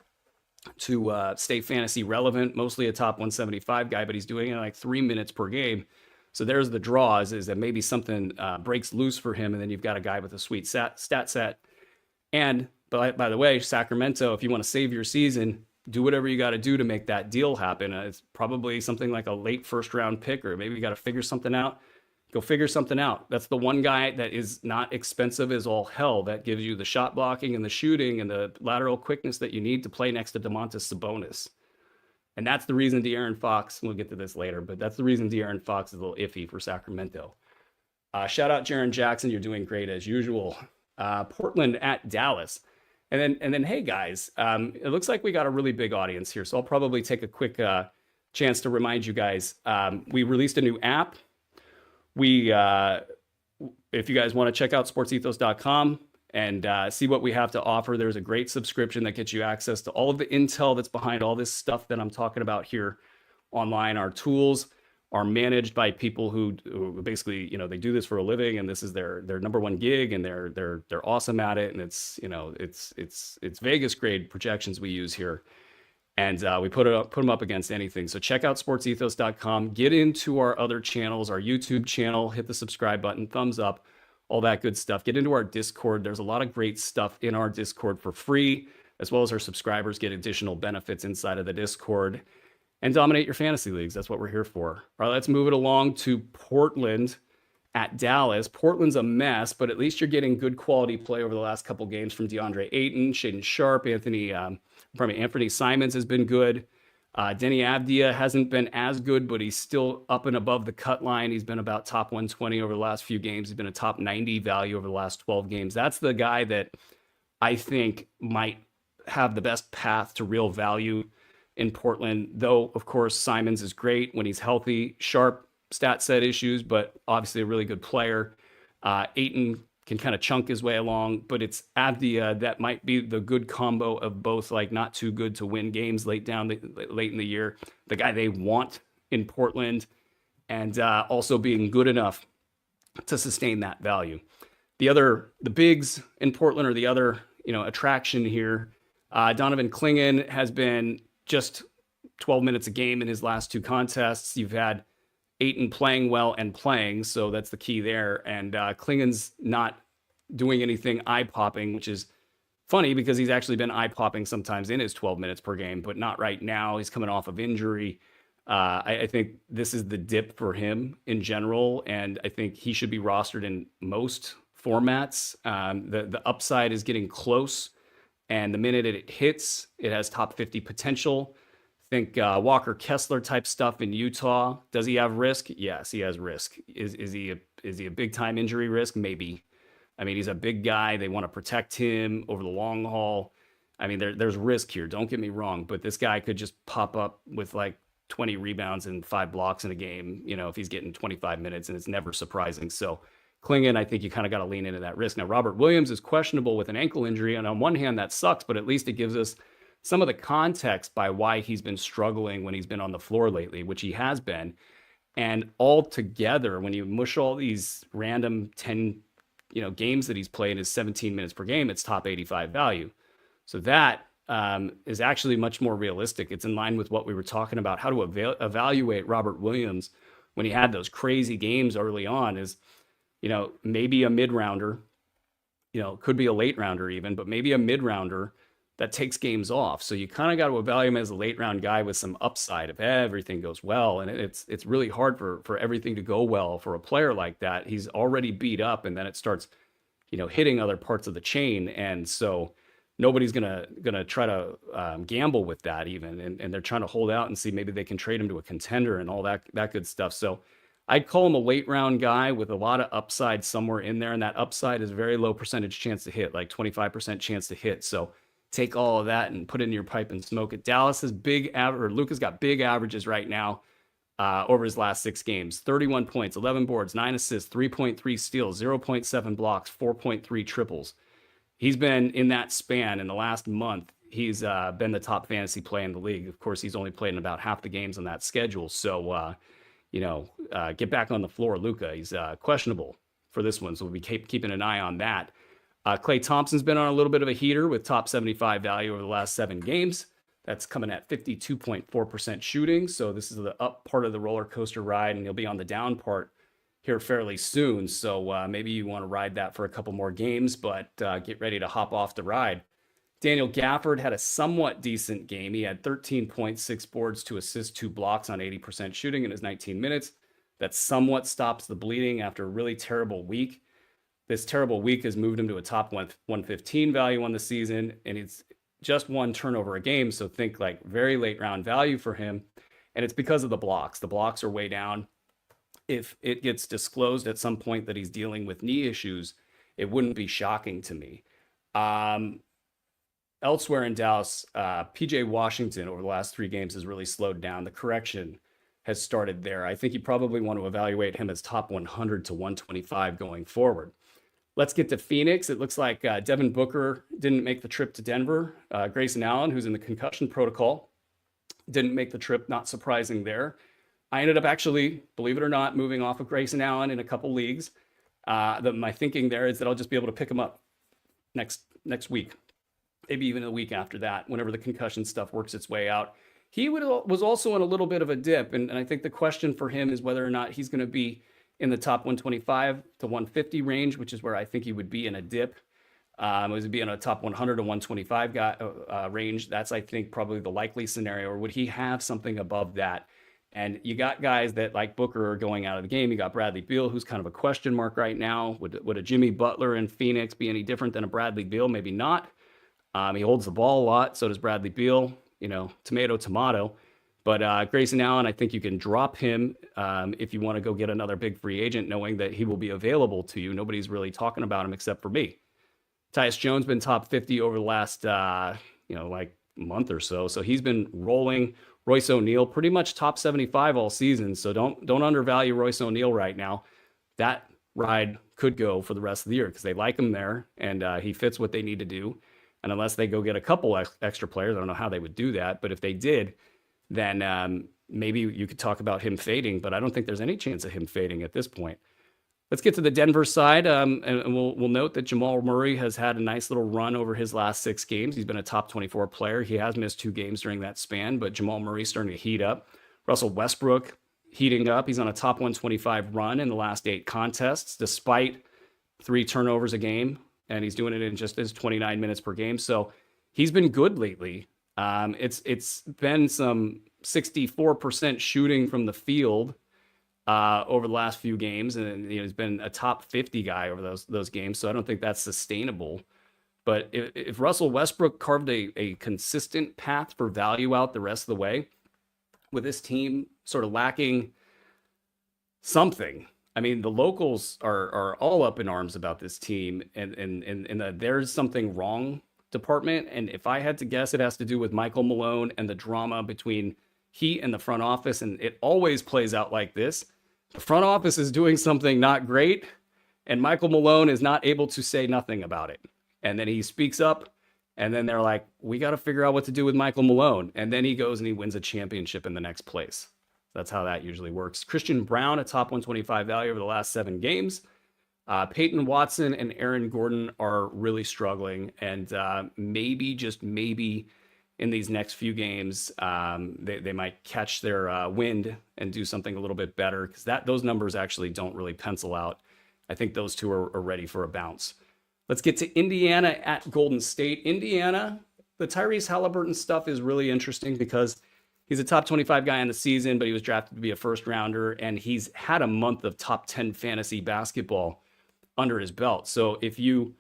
to stay fantasy relevant, mostly a top 175 guy, but he's doing it like 3 minutes per game. So there's the draws, is that maybe something breaks loose for him, and then you've got a guy with a sweet stat set. And by the way, Sacramento, if you want to save your season, do whatever you got to do to make that deal happen. It's probably something like a late first round pick, or maybe you got to figure something out. Go figure something out. That's the one guy that is not expensive as all hell, that gives you the shot blocking and the shooting and the lateral quickness that you need to play next to Domantas Sabonis. And that's the reason De'Aaron Fox, we'll get to this later, but that's the reason De'Aaron Fox is a little iffy for Sacramento. Shout out Jaren Jackson. You're doing great as usual. Portland at Dallas. And then, hey guys, it looks like we got a really big audience here. So I'll probably take a quick chance to remind you guys. We released a new app. If you guys want to check out sportsethos.com and see what we have to offer, there's a great subscription that gets you access to all of the intel that's behind all this stuff that I'm talking about here online. Our tools are managed by people who basically, they do this for a living, and this is their number one gig, and they're awesome at it. And it's Vegas grade projections we use here. And we put them up against anything. So check out sportsethos.com, get into our other channels, our YouTube channel, hit the subscribe button, thumbs up, all that good stuff. Get into our Discord. There's a lot of great stuff in our Discord for free, as well as our subscribers get additional benefits inside of the Discord, and dominate your fantasy leagues. That's what we're here for. All right, let's move it along to Portland at Dallas. Portland's a mess, but at least you're getting good quality play over the last couple games from DeAndre Ayton, Shaedon Sharpe, Anthony Simons has been good. Denny Avdia hasn't been as good, but he's still up and above the cut line. He's been about top 120 over the last few games. He's been a top 90 value over the last 12 games. That's the guy that I think might have the best path to real value in Portland, though, of course, Simons is great when he's healthy. Sharp stat set issues, but obviously a really good player. Ayton can kind of chunk his way along, but it's Avdia that might be the good combo of both, like not too good to win games late in the year, the guy they want in Portland, and also being good enough to sustain that value. The bigs in Portland are the other, attraction here. Donovan Clingan has been just 12 minutes a game in his last 2 contests. You've had Ayton playing well and playing, so that's the key there. And Clingan's not doing anything eye-popping, which is funny because he's actually been eye-popping sometimes in his 12 minutes per game, but not right now. He's coming off of injury. I think this is the dip for him in general, and I think he should be rostered in most formats. The upside is getting close, and the minute it hits, it has top 50 potential. Think Walker Kessler type stuff in Utah. Does he have risk? Yes, he has risk. Is he a big time injury risk? Maybe. I mean, he's a big guy. They want to protect him over the long haul. I mean, there's risk here. Don't get me wrong, but this guy could just pop up with like 20 rebounds and 5 blocks in a game, if he's getting 25 minutes, and it's never surprising. So Klingon, I think you kind of got to lean into that risk. Now, Robert Williams is questionable with an ankle injury, and on one hand, that sucks, but at least it gives us some of the context by why he's been struggling when he's been on the floor lately, which he has been. And all together, when you mush all these random 10 games that he's played is 17 minutes per game, it's top 85 value. So that is actually much more realistic. It's in line with what we were talking about, how to evaluate Robert Williams when he had those crazy games early on is, maybe a mid-rounder, could be a late rounder even, but maybe a mid-rounder that takes games off. So you kind of got to evaluate him as a late round guy with some upside if everything goes well. And it's really hard for everything to go well for a player like that. He's already beat up, and then it starts, hitting other parts of the chain. And so nobody's gonna try to gamble with that even. And they're trying to hold out and see maybe they can trade him to a contender and all that good stuff. So I'd call him a late round guy with a lot of upside somewhere in there. And that upside is very low percentage chance to hit, like 25% chance to hit. So take all of that and put it in your pipe and smoke it. Dallas has Luka's got big averages right now over his last 6 games. 31 points, 11 boards, 9 assists, 3.3 steals, 0.7 blocks, 4.3 triples. He's been in that span in the last month. He's been the top fantasy play in the league. Of course, he's only played in about half the games on that schedule. So, get back on the floor, Luka. He's questionable for this one, so we'll be keeping an eye on that. Klay Thompson's been on a little bit of a heater with top 75 value over the last 7 games. That's coming at 52.4% shooting. So this is the up part of the roller coaster ride, and he'll be on the down part here fairly soon. So maybe you want to ride that for a couple more games, but get ready to hop off the ride. Daniel Gafford had a somewhat decent game. He had 13.6 boards, 2 assists, 2 blocks on 80% shooting in his 19 minutes. That somewhat stops the bleeding after a really terrible week. This terrible week has moved him to a top 115 value on the season, and it's just 1 turnover a game. So think like very late round value for him. And it's because of the blocks. The blocks are way down. If it gets disclosed at some point that he's dealing with knee issues, it wouldn't be shocking to me. Elsewhere in Dallas, PJ Washington over the last 3 games has really slowed down. The correction has started there. I think you probably want to evaluate him as top 100 to 125 going forward. Let's get to Phoenix. It looks like Devin Booker didn't make the trip to Denver. Grayson Allen, who's in the concussion protocol, didn't make the trip. Not surprising there. I ended up actually, believe it or not, moving off of Grayson Allen in a couple leagues. My thinking there is that I'll just be able to pick him up next week, maybe even a week after that, whenever the concussion stuff works its way out. He was also in a little bit of a dip, and I think the question for him is whether or not he's going to be in the top 125 to 150 range, which is where I think he would be in a dip. Would be in a top 100 to 125 range. That's, I think, probably the likely scenario. Or would he have something above that? And you got guys that, like Booker, are going out of the game. You got Bradley Beal, who's kind of a question mark right now. Would a Jimmy Butler in Phoenix be any different than a Bradley Beal? Maybe not. He holds the ball a lot. So does Bradley Beal. Tomato. But Grayson Allen, I think you can drop him if you want to go get another big free agent, knowing that he will be available to you. Nobody's really talking about him except for me. Tyus Jones been top 50 over the last, month or so. So he's been rolling. Royce O'Neal, pretty much top 75 all season. So don't undervalue Royce O'Neal right now. That ride could go for the rest of the year because they like him there and he fits what they need to do. And unless they go get a couple extra players, I don't know how they would do that. But if they did, then maybe you could talk about him fading. But I don't think there's any chance of him fading at this point. Let's get to the Denver side, and we'll note that Jamal Murray has had a nice little run over his last 6 games. He's been a top 24 player. He has missed 2 games during that span, but Jamal Murray's starting to heat up. Russell Westbrook heating up. He's on a top 125 run in the last 8 contests, despite 3 turnovers a game, and he's doing it in just his 29 minutes per game. So he's been good lately. It's been some 64% shooting from the field over the last few games, and he's been a top 50 guy over those games. So I don't think that's sustainable. But if Russell Westbrook carved a consistent path for value out the rest of the way, with this team sort of lacking something, I mean, the locals are all up in arms about this team, and the there's something wrong department. And if I had to guess, it has to do with Michael Malone and the drama between Heat and the front office. And it always plays out like this. The front office is doing something not great, And Michael Malone is not able to say nothing about it. And then he speaks up, and then they're like, we got to figure out what to do with Michael Malone. And then he goes and he wins a championship in the next place. That's how that usually works. Christian Brown, a top 125 value over the last 7 games. Peyton Watson and Aaron Gordon are really struggling. And maybe, just maybe, in these next few games, they might catch their wind and do something a little bit better, because those numbers actually don't really pencil out. I think those two are ready for a bounce. Let's get to Indiana at Golden State. Indiana, the Tyrese Halliburton stuff is really interesting because he's a top 25 guy in the season, but he was drafted to be a first rounder, and he's had a month of top 10 fantasy basketball under his belt. So if you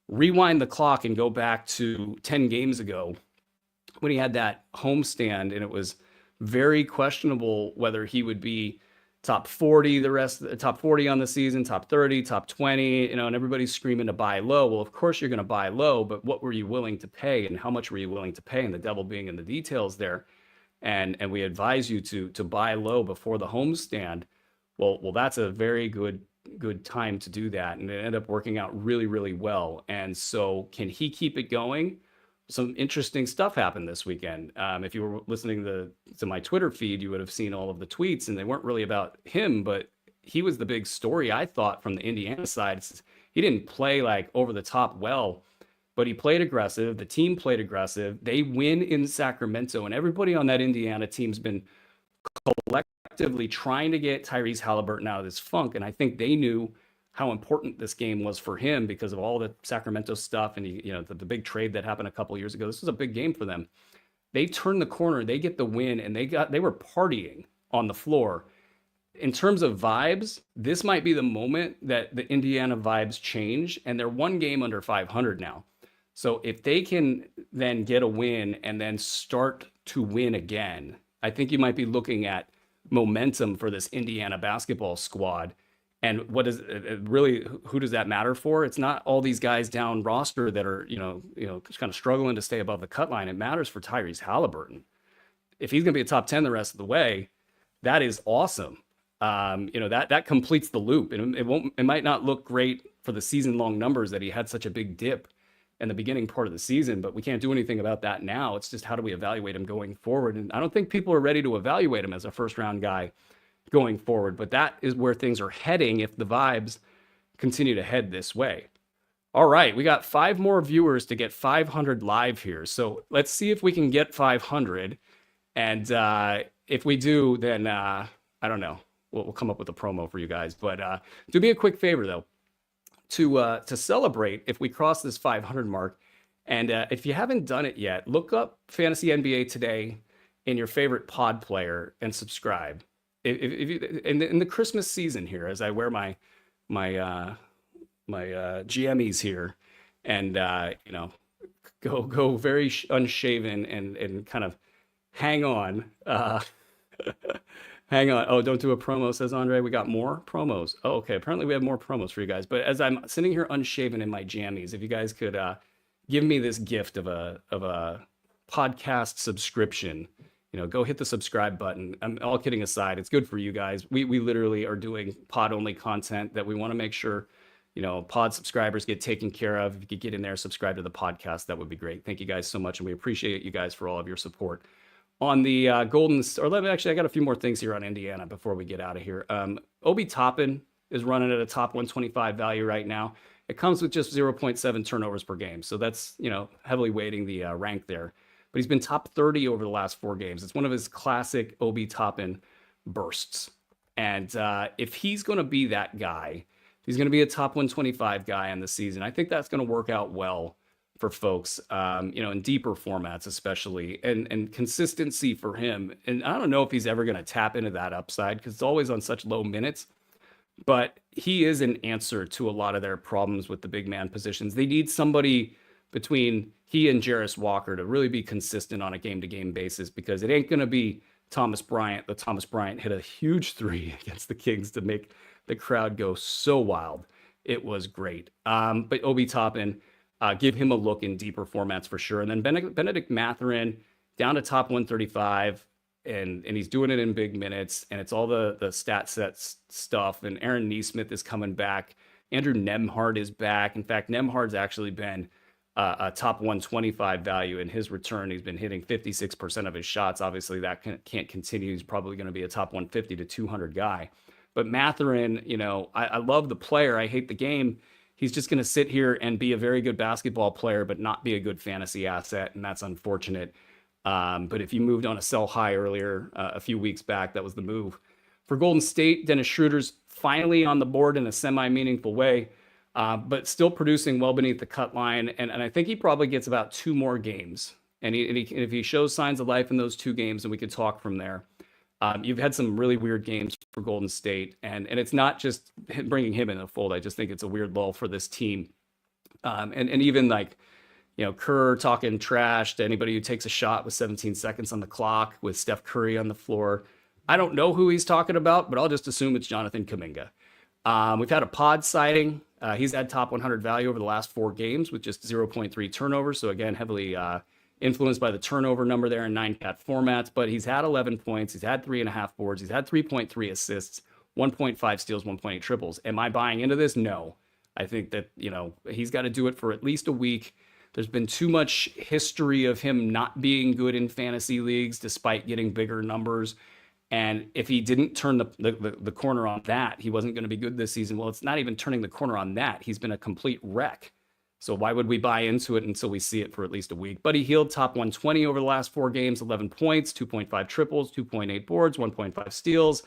rewind the clock and go back to 10 games ago when he had that homestand, and it was very questionable whether he would be top 40 top 40 on the season, top 30, top 20, and everybody's screaming to buy low. Well, of course you're going to buy low, but what were you willing to pay, and how much were you willing to pay? And the devil being in the details there. And we advise you to buy low before the homestand. Well, that's a very good time to do that, and it ended up working out really, really well. And so, can he keep it going? Some interesting stuff happened this weekend. If you were listening to my Twitter feed, you would have seen all of the tweets, and they weren't really about him, but he was the big story, I thought, from the Indiana side. He didn't play like over the top well, but he played aggressive. The team played aggressive. They win in Sacramento, and everybody on that Indiana team's been collectively trying to get Tyrese Halliburton out of this funk, and I think they knew how important this game was for him because of all the Sacramento stuff and the big trade that happened a couple of years ago. This was a big game for them. They turned the corner, they get the win, and they were partying on the floor. In terms of vibes, this might be the moment that the Indiana vibes change, and they're one game under 500 now. So if they can then get a win and then start to win again, I think you might be looking at momentum for this Indiana basketball squad. And what is really, who does that matter for? It's not all these guys down roster that are, just kind of struggling to stay above the cut line. It matters for Tyrese Halliburton. If he's going to be a top 10 the rest of the way, that is awesome. That completes the loop, and it might not look great for the season long numbers that he had such a big dip in the beginning part of the season, but we can't do anything about that now. It's just, how do we evaluate him going forward? And I don't think people are ready to evaluate him as a first round guy going forward, but that is where things are heading if the vibes continue to head this way. All right, we got 5 more viewers to get 500 live here. So let's see if we can get 500. And if we do, then I don't know. We'll come up with a promo for you guys. But do me a quick favor, though, to celebrate if we cross this 500 mark. And if you haven't done it yet, look up Fantasy NBA Today in your favorite pod player and subscribe. If you, in the Christmas season here, as I wear my GMEs here, and go very unshaven and kind of hang on. Hang on. Oh, don't do a promo, says Andre. We got more promos. Oh, okay. Apparently we have more promos for you guys. But as I'm sitting here unshaven in my jammies, if you guys could give me this gift of a podcast subscription, go hit the subscribe button. I'm all kidding aside. It's good for you guys. We literally are doing pod only content that we want to make sure, pod subscribers get taken care of. If you could get in there, subscribe to the podcast, that would be great. Thank you guys so much. And we appreciate you guys for all of your support. On the I got a few more things here on Indiana before we get out of here. Obi Toppin is running at a top 125 value right now. It comes with just 0.7 turnovers per game. So that's, heavily weighting the rank there. But he's been top 30 over the last 4 games. It's one of his classic Obi Toppin bursts. And if he's going to be that guy, he's going to be a top 125 guy in the season. I think that's going to work out well for folks, in deeper formats, especially, and consistency for him. And I don't know if he's ever going to tap into that upside because it's always on such low minutes, but he is an answer to a lot of their problems with the big man positions. They need somebody between he and Jarris Walker to really be consistent on a game-to-game basis, because it ain't going to be Thomas Bryant. The Thomas Bryant hit a huge 3 against the Kings to make the crowd go so wild. It was great. But Obi Toppin, give him a look in deeper formats for sure. And then Benedict Mathurin down to top 135, and he's doing it in big minutes, and it's all the stat sets stuff. And Aaron Nesmith is coming back Andrew Nemhard is back. In fact, Nemhard's actually been a top 125 value in his return. He's been hitting 56% of his shots. Obviously, that can't continue. He's probably going to be a top 150 to 200 guy. But Mathurin, I love the player. I hate the game. He's just going to sit here and be a very good basketball player, but not be a good fantasy asset, and that's unfortunate. But if you moved on a sell high earlier, a few weeks back, that was the move. For Golden State, Dennis Schroeder's finally on the board in a semi-meaningful way, but still producing well beneath the cut line. And I think he probably gets about 2 more games. And if he shows signs of life in those 2 games, then we could talk from there. You've had some really weird games for Golden State, and it's not just bringing him in the fold. I just think it's a weird lull for this team. And even like, Kerr talking trash to anybody who takes a shot with 17 seconds on the clock with Steph Curry on the floor. I don't know who he's talking about, but I'll just assume it's Jonathan Kuminga. We've had a pod sighting. He's had top 100 value over the last 4 games with just 0.3 turnovers. So again, heavily influenced by the turnover number there in 9-cat formats, but he's had 11 points. He's had 3.5 boards. He's had 3.3 assists, 1.5 steals, 1.8 triples. Am I buying into this? No. I think that, he's got to do it for at least a week. There's been too much history of him not being good in fantasy leagues despite getting bigger numbers. And if he didn't turn the corner on that, he wasn't going to be good this season. Well, it's not even turning the corner on that. He's been a complete wreck. So why would we buy into it until we see it for at least a week? Buddy Hield, top 120 over the last 4 games, 11 points, 2.5 triples, 2.8 boards, 1.5 steals.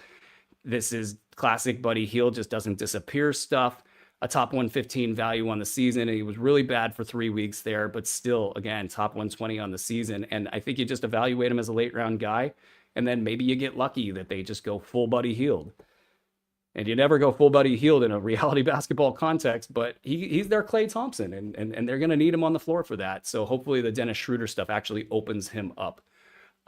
This is classic Buddy Hield, just doesn't disappear stuff. A top 115 value on the season. And he was really bad for 3 weeks there, but still, again, top 120 on the season. And I think you just evaluate him as a late round guy. And then maybe you get lucky that they just go full Buddy Hield. And you never go full Buddy Hield in a reality basketball context, but he's their Klay Thompson, and they're going to need him on the floor for that. So hopefully the Dennis Schroeder stuff actually opens him up.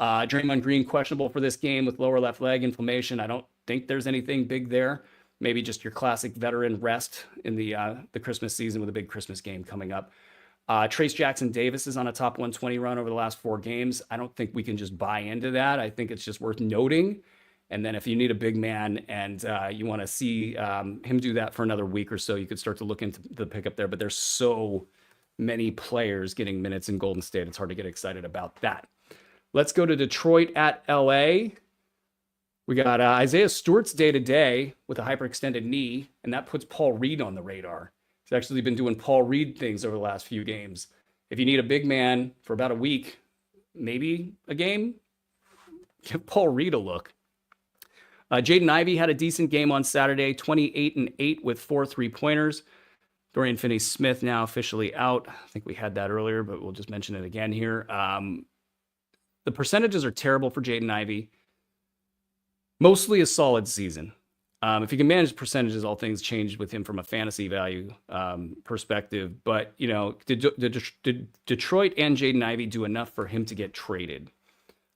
Draymond Green questionable for this game with lower left leg inflammation. I don't think there's anything big there. Maybe just your classic veteran rest in the Christmas season with a big Christmas game coming up. Trace Jackson Davis is on a top 120 run over the last 4 games. I don't think we can just buy into that. I think it's just worth noting. And then if you need a big man and you want to see him do that for another week or so, you could start to look into the pickup there. But there's so many players getting minutes in Golden State. It's hard to get excited about that. Let's go to Detroit at LA. We got Isaiah Stewart's day-to-day with a hyperextended knee, and that puts Paul Reed on the radar. He's actually been doing Paul Reed things over the last few games. If you need a big man for about a week, maybe a game, give Paul Reed a look. Jaden Ivey had a decent game on Saturday, 28-8 with 4 3-pointers. Dorian Finney-Smith now officially out. I think we had that earlier, but we'll just mention it again here. The percentages are terrible for Jaden Ivey. Mostly a solid season. If you can manage percentages, all things change with him from a fantasy value perspective. But, did Detroit and Jaden Ivey do enough for him to get traded?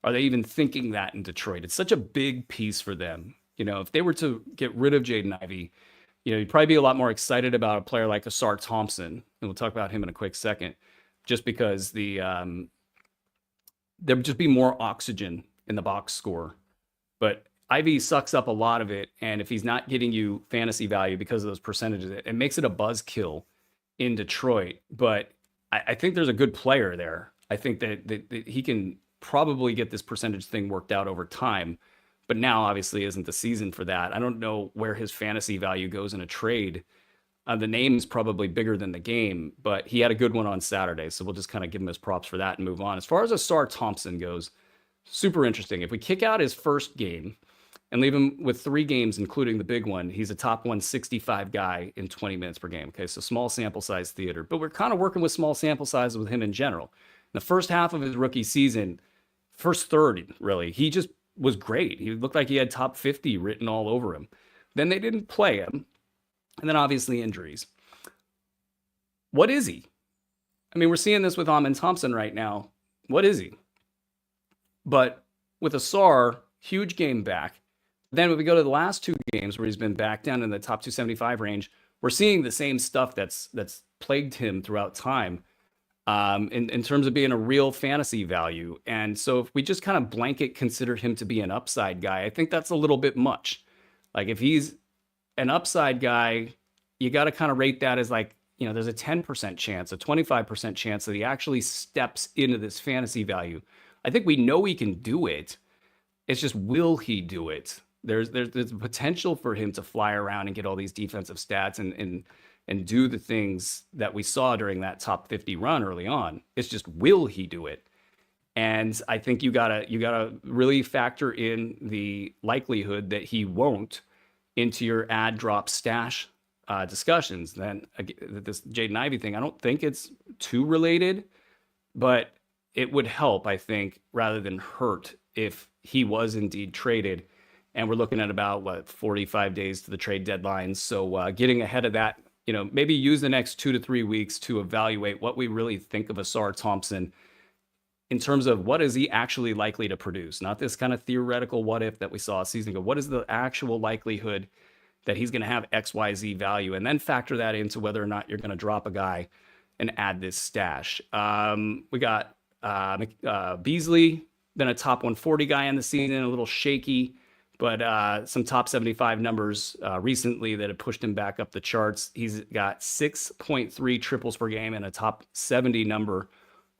Are they even thinking that in Detroit? It's such a big piece for them. If they were to get rid of Jaden Ivey, you'd probably be a lot more excited about a player like Asar Thompson. And we'll talk about him in a quick second, just because there would just be more oxygen in the box score. But Ivy sucks up a lot of it, and if he's not getting you fantasy value because of those percentages, it makes it a buzzkill in Detroit. But I think there's a good player there. I think that he can probably get this percentage thing worked out over time, but now obviously isn't the season for that. I don't know where his fantasy value goes in a trade. The name's probably bigger than the game, but he had a good one on Saturday, so we'll just kind of give him his props for that and move on. As far as Asar Thompson goes, super interesting. If we kick out his first game and leave him with 3 games, including the big one, he's a top 165 guy in 20 minutes per game. Okay, so small sample size theater, but we're kind of working with small sample sizes with him in general. In the first half of his rookie season, first third, really, he just was great. He looked like he had top 50 written all over him. Then they didn't play him. And then obviously injuries. What is he? I mean, we're seeing this with Amen Thompson right now. What is he? But with Asar, huge game back. Then when we go to the last 2 games where he's been back down in the top 275 range, we're seeing the same stuff that's plagued him throughout time. In terms of being a real fantasy value. And so if we just kind of blanket consider him to be an upside guy, I think that's a little bit much. Like if he's an upside guy you got to kind of rate that as like, there's a 10% chance, a 25% chance that he actually steps into this fantasy value. I think we know he can do it. It's just, will he do it? There's potential for him to fly around and get all these defensive stats and do the things that we saw during that top 50 run early on. It's just, will he do it? And I think you gotta really factor in the likelihood that he won't into your add drop stash discussions. Then this Jaden Ivey thing, I don't think it's too related, but it would help, I think, rather than hurt if he was indeed traded. And we're looking at about 45 days to the trade deadline. So getting ahead of that, maybe use the next 2 to 3 weeks to evaluate what we really think of Asar Thompson in terms of what is he actually likely to produce, not this kind of theoretical what if that we saw a season ago. What is the actual likelihood that he's going to have XYZ value, and then factor that into whether or not you're going to drop a guy and add this stash. We got Beasley, been a top 140 guy in the season, a little shaky, but some top 75 numbers recently that have pushed him back up the charts. He's got 6.3 triples per game and a top 70 number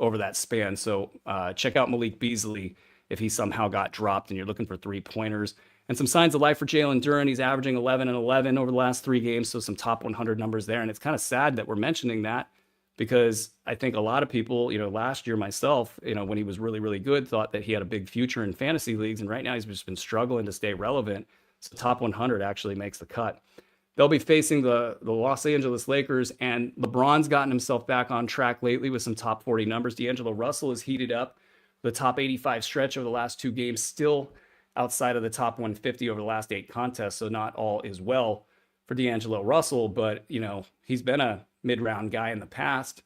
over that span. So check out Malik Beasley if he somehow got dropped and you're looking for 3-pointers. And some signs of life for Jalen Duren. He's averaging 11 and 11 over the last 3 games, so some top 100 numbers there. And it's kind of sad that we're mentioning that, because I think a lot of people, last year myself, when he was really, really good, thought that he had a big future in fantasy leagues. And right now he's just been struggling to stay relevant. So top 100 actually makes the cut. They'll be facing the Los Angeles Lakers, and LeBron's gotten himself back on track lately with some top 40 numbers. D'Angelo Russell has heated up the top 85 stretch over the last 2 games, still outside of the top 150 over the last 8 contests. So not all is well for D'Angelo Russell, but he's been a mid-round guy in the past.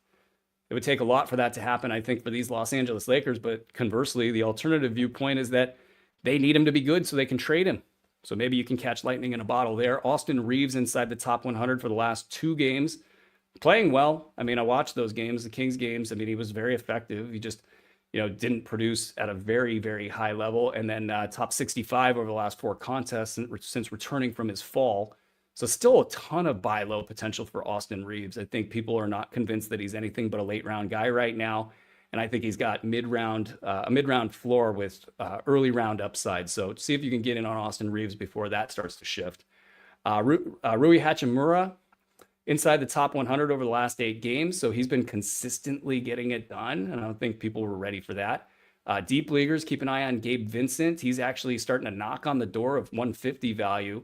It would take a lot for that to happen, I think, for these Los Angeles Lakers. But conversely, the alternative viewpoint is that they need him to be good so they can trade him. So maybe you can catch lightning in a bottle there. Austin Reeves inside the top 100 for the last 2 games, playing well. I mean, I watched those games, the Kings games. I mean, he was very effective. He just, didn't produce at a very, very high level. And then top 65 over the last 4 contests since returning from his fall. So still a ton of buy low potential for Austin Reeves. I think people are not convinced that he's anything but a late round guy right now. And I think he's got a mid-round floor with early round upside. So see if you can get in on Austin Reeves before that starts to shift. Rui Hachimura inside the top 100 over the last 8 games. So he's been consistently getting it done. And I don't think people were ready for that. Deep leaguers, keep an eye on Gabe Vincent. He's actually starting to knock on the door of 150 value.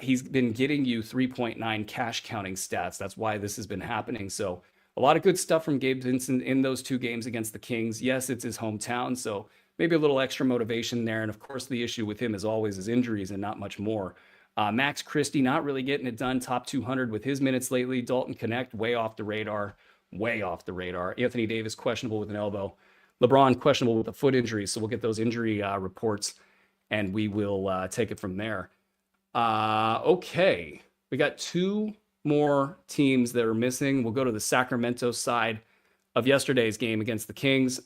He's been getting you 3.9 cash counting stats. That's why this has been happening. So a lot of good stuff from Gabe Vincent in those 2 games against the Kings. Yes, it's his hometown, so maybe a little extra motivation there. And of course, the issue with him is always his injuries and not much more. Max Christie not really getting it done, top 200 with his minutes lately. Dalton Connect way off the radar. Anthony Davis questionable with an elbow. LeBron questionable with a foot injury. So we'll get those injury reports and we will take it from there. Okay, we got 2 more teams that are missing. We'll go to the Sacramento side of yesterday's game against the Kings.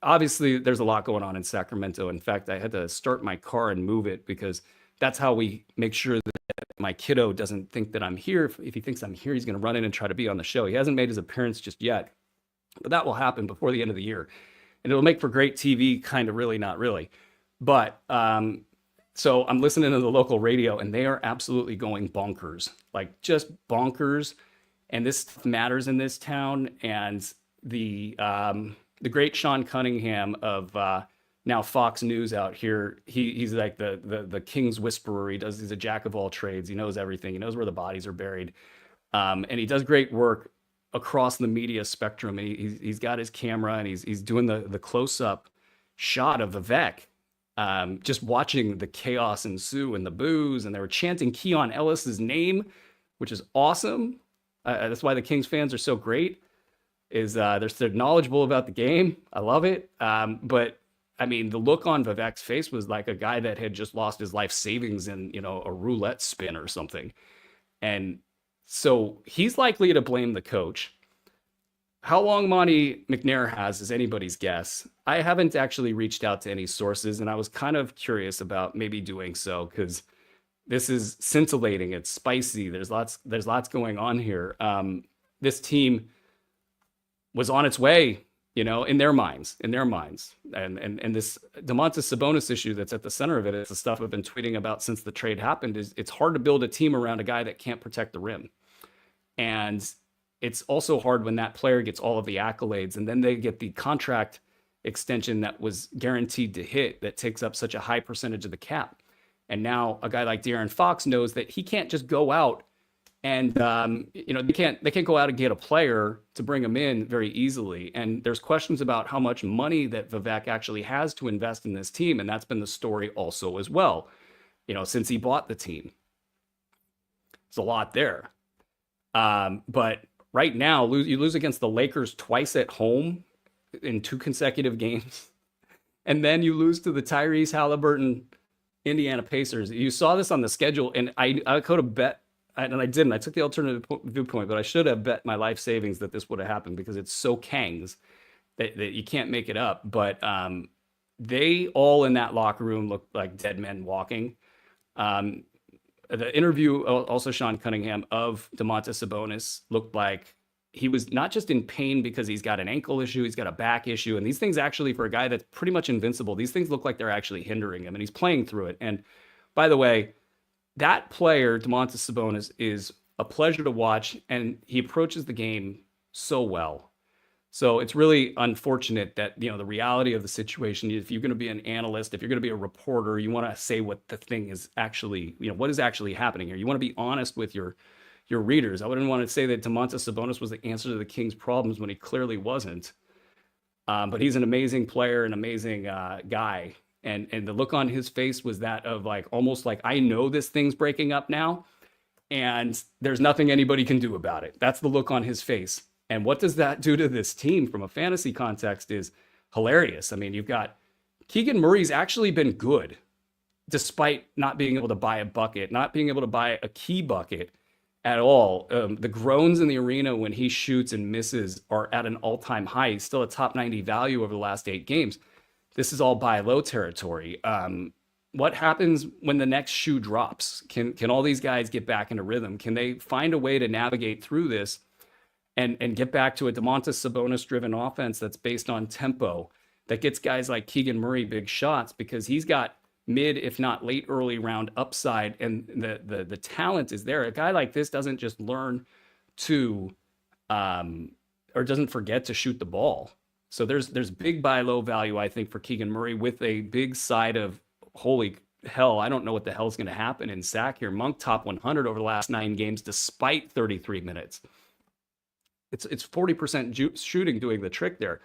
Obviously, there's a lot going on in Sacramento. In fact, I had to start my car and move it because that's how we make sure that my kiddo doesn't think that I'm here. If he thinks I'm here, he's going to run in and try to be on the show. He hasn't made his appearance just yet, but that will happen before the end of the year. And it'll make for great TV, kind of really, not really. But so I'm listening to the local radio, and they are absolutely going bonkers, like just bonkers. And this stuff matters in this town. And the great Sean Cunningham of now Fox News out here, he's like the King's whisperer. He's a jack of all trades. He knows everything. He knows where the bodies are buried, and he does great work across the media spectrum. He's got his camera, and he's doing the close up shot of Vivek. Just watching the chaos ensue and the boos, and they were chanting Keon Ellis's name, which is awesome. That's why the Kings fans are so great. They're knowledgeable about the game. I love it. But I mean, the look on Vivek's face was like a guy that had just lost his life savings in a roulette spin or something, and so he's likely to blame the coach. How long Monty McNair has is anybody's guess. I haven't actually reached out to any sources, and I was kind of curious about maybe doing so because This is scintillating. It's spicy. There's lots going on here. This team was on its way, in their minds, and this Domantas Sabonis issue that's at the center of it is the stuff I've been tweeting about since the trade happened. Is it's hard to build a team around a guy that can't protect the rim, and it's also hard when that player gets all of the accolades and then they get the contract extension that was guaranteed to hit that takes up such a high percentage of the cap. And now a guy like De'Aaron Fox knows that he can't just go out and they can't go out and get a player to bring him in very easily. And there's questions about how much money that Vivek actually has to invest in this team, and that's been the story also as well. Since he bought the team, it's a lot there. But right now, you lose against the Lakers twice at home in 2 consecutive games, and then you lose to the Tyrese Halliburton Indiana Pacers. You saw this on the schedule, and I could have bet, and I didn't. I took the alternative viewpoint, but I should have bet my life savings that this would have happened because it's so Kangs that you can't make it up. But they all in that locker room looked like dead men walking. The interview, also Sean Cunningham of Domantas Sabonis, looked like he was not just in pain because he's got an ankle issue, he's got a back issue. And these things actually, for a guy that's pretty much invincible, these things look like they're actually hindering him, and he's playing through it. And by the way, that player, Domantas Sabonis, is a pleasure to watch, and he approaches the game so well. So it's really unfortunate that, the reality of the situation, if you're going to be an analyst, if you're going to be a reporter, you want to say what the thing is actually, what is actually happening here. You want to be honest with your readers. I wouldn't want to say that Domantas Sabonis was the answer to the Kings' problems when he clearly wasn't. But he's an amazing player, an amazing guy. And the look on his face was that of almost like, I know this thing's breaking up now, and there's nothing anybody can do about it. That's the look on his face. And what does that do to this team from a fantasy context is hilarious. I mean, you've got Keegan Murray's actually been good, despite not being able to buy a bucket, not being able to buy a key bucket at all. The groans in the arena when he shoots and misses are at an all-time high. He's still a top 90 value over the last 8 games. This is all buy low territory. What happens when the next shoe drops? Can all these guys get back into rhythm? Can they find a way to navigate through this and get back to a Domantas Sabonis-driven offense that's based on tempo, that gets guys like Keegan Murray big shots, because he's got mid, if not late early round upside, and the talent is there. A guy like this doesn't just learn to or doesn't forget to shoot the ball. So there's big buy low value, I think, for Keegan Murray, with a big side of, holy hell, I don't know what the hell's going to happen in sack here. Monk top 100 over the last 9 games despite 33 minutes. It's 40% shooting doing the trick there.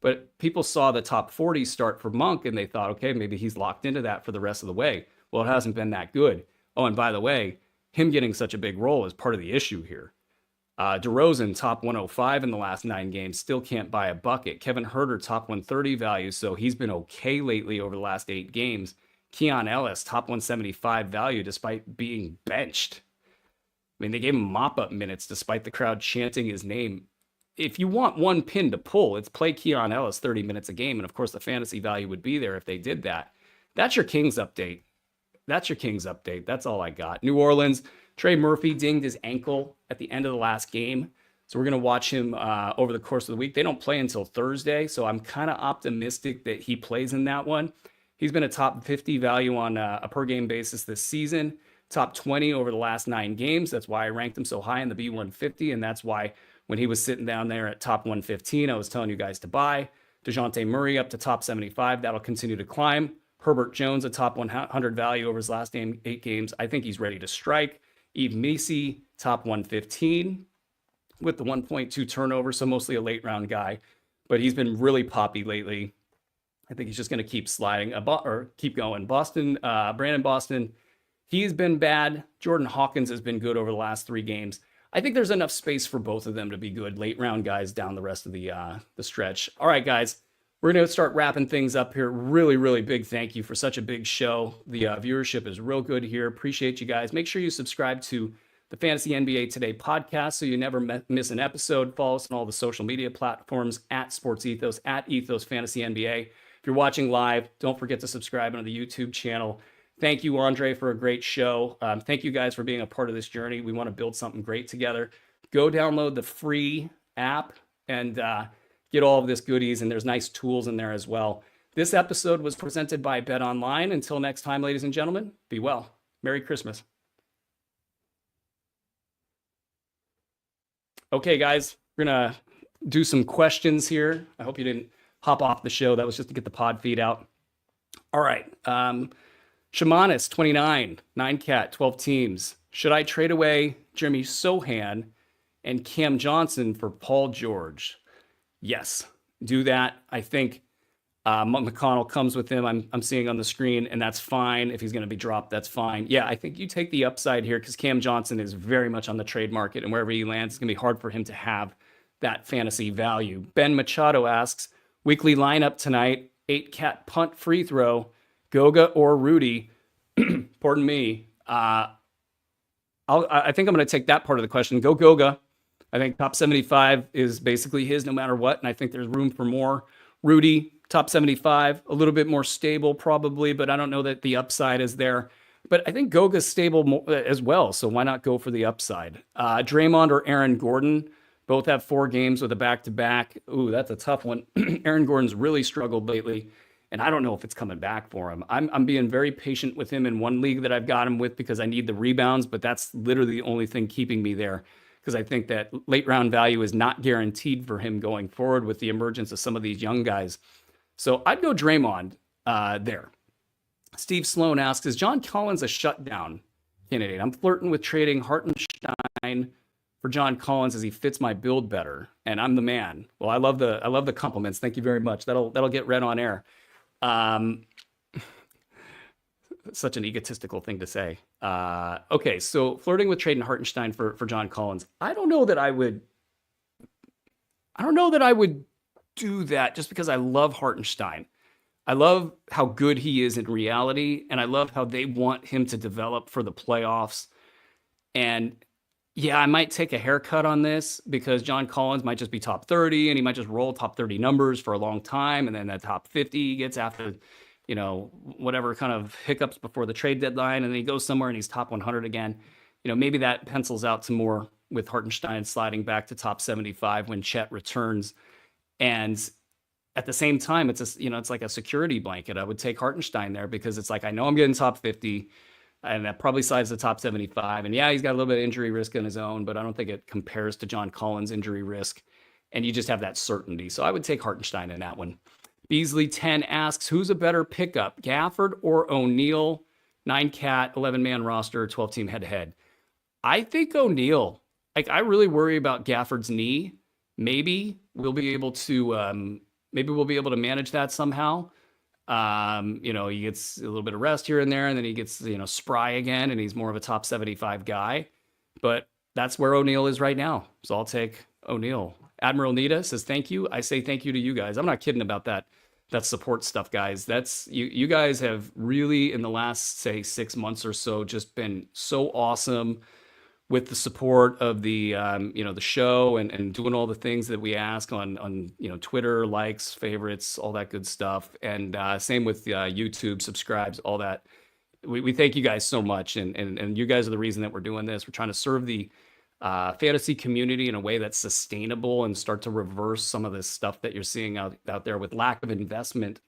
But people saw the top 40 start for Monk, and they thought, okay, maybe he's locked into that for the rest of the way. Well, it hasn't been that good. Oh, and by the way, him getting such a big role is part of the issue here. DeRozan, top 105 in the last 9 games, still can't buy a bucket. Kevin Huerter, top 130 value, so he's been okay lately over the last 8 games. Keon Ellis, top 175 value, despite being benched. I mean, they gave him mop-up minutes despite the crowd chanting his name. If you want one pin to pull, it's play Keon Ellis 30 minutes a game. And of course, the fantasy value would be there if they did that. That's your Kings update. That's all I got. New Orleans, Trey Murphy dinged his ankle at the end of the last game. So we're going to watch him over the course of the week. They don't play until Thursday, so I'm kind of optimistic that he plays in that one. He's been a top 50 value on a per-game basis this season, top 20 over the last 9 games. That's why I ranked him so high in the B150, and that's why when he was sitting down there at top 115, I was telling you guys to buy. DeJounte Murray up to top 75. That'll continue to climb. Herbert Jones, a top 100 value over his last 8 games. I think he's ready to strike. Yves Missi, top 115 with the 1.2 turnover, so mostly a late round guy. But he's been really poppy lately. I think he's just going to keep sliding or keep going. Brandon Boston, he's been bad. Jordan Hawkins has been good over the last 3 games. I think there's enough space for both of them to be good late round guys down the rest of the stretch. All right, guys, we're going to start wrapping things up here. Really, really big thank you for such a big show. The viewership is real good here. Appreciate you guys. Make sure you subscribe to the Fantasy NBA Today podcast so you never miss an episode. Follow us on all the social media platforms at Sports Ethos, at Ethos Fantasy NBA. If you're watching live, don't forget to subscribe on the YouTube channel. Thank you, Andre, for a great show. Thank you guys for being a part of this journey. We want to build something great together. Go download the free app and get all of this goodies, and there's nice tools in there as well. This episode was presented by Bet Online. Until next time, ladies and gentlemen, be well. Merry Christmas. Okay, guys, we're going to do some questions here. I hope you didn't hop off the show. That was just to get the pod feed out. All right. Shamanis, 29, 9-cat, 12 teams. Should I trade away Jeremy Sohan and Cam Johnson for Paul George? Yes, do that. I think McConnell comes with him. I'm seeing on the screen, and that's fine. If he's going to be dropped, that's fine. Yeah, I think you take the upside here because Cam Johnson is very much on the trade market, and wherever he lands, it's going to be hard for him to have that fantasy value. Ben Machado asks, weekly lineup tonight, 8-cat punt free throw, Goga or Rudy. Pardon me. I think I'm going to take that part of the question. Go Goga. I think top 75 is basically his no matter what, and I think there's room for more. Rudy, top 75, a little bit more stable probably, but I don't know that the upside is there. But I think Goga's stable as well, so why not go for the upside? Draymond or Aaron Gordon, both have 4 games with a back-to-back. Ooh, that's a tough one. Aaron Gordon's really struggled lately, and I don't know if it's coming back for him. I'm being very patient with him in one league that I've got him with because I need the rebounds, but that's literally the only thing keeping me there because I think that late round value is not guaranteed for him going forward with the emergence of some of these young guys. So I'd go Draymond there. Steve Sloan asks, is John Collins a shutdown candidate? I'm flirting with trading Hartenstein for John Collins as he fits my build better, and I'm the man. Well, I love the compliments. Thank you very much. That'll get read on air. Such an egotistical thing to say. Okay, so flirting with trading Hartenstein for John Collins. I don't know that I would do that just because I love Hartenstein. I love how good he is in reality, and I love how they want him to develop for the playoffs. And yeah, I might take a haircut on this because John Collins might just be top 30 and he might just roll top 30 numbers for a long time. And then that top 50 he gets after, whatever kind of hiccups before the trade deadline. And then he goes somewhere and he's top 100 again. Maybe that pencils out some more with Hartenstein sliding back to top 75 when Chet returns. And at the same time, it's like a security blanket. I would take Hartenstein there because it's like, I know I'm getting top 50. And that probably slides to top 75. And yeah, he's got a little bit of injury risk on his own, but I don't think it compares to John Collins' injury risk. And you just have that certainty. So I would take Hartenstein in that one. Beasley 10 asks, who's a better pickup, Gafford or O'Neal? 9-cat, 11-man roster, 12-team head-to-head. I think O'Neal. I really worry about Gafford's knee. Maybe we'll be able to manage that somehow. He gets a little bit of rest here and there, and then he gets, spry again, and he's more of a top 75 guy. But that's where O'Neal is right now. So I'll take O'Neal. Admiral Nita says, thank you. I say thank you to you guys. I'm not kidding about that support stuff, guys. That's you guys have really in the last, say, 6 months or so, just been so awesome with the support of the the show and doing all the things that we ask on Twitter, likes, favorites, all that good stuff. And same with YouTube, subscribes, all that. We thank you guys so much. And you guys are the reason that we're doing this. We're trying to serve the fantasy community in a way that's sustainable and start to reverse some of this stuff that you're seeing out there with lack of investment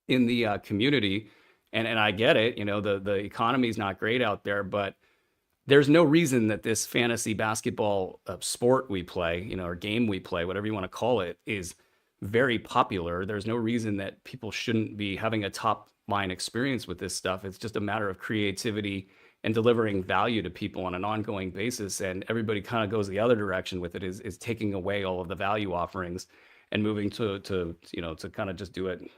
in the community. And I get it, the economy is not great out there, but there's no reason that this fantasy basketball sport we play, or game we play, whatever you want to call it, is very popular. There's no reason that people shouldn't be having a top line experience with this stuff. It's just a matter of creativity and delivering value to people on an ongoing basis. And everybody kind of goes the other direction with it, is taking away all of the value offerings and moving to kind of just do it,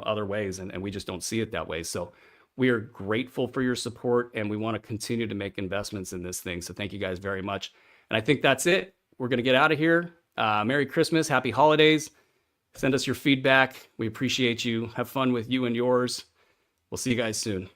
other ways. And we just don't see it that way. So we are grateful for your support, and we want to continue to make investments in this thing. So thank you guys very much. And I think that's it. We're going to get out of here. Merry Christmas. Happy holidays. Send us your feedback. We appreciate you. Have fun with you and yours. We'll see you guys soon.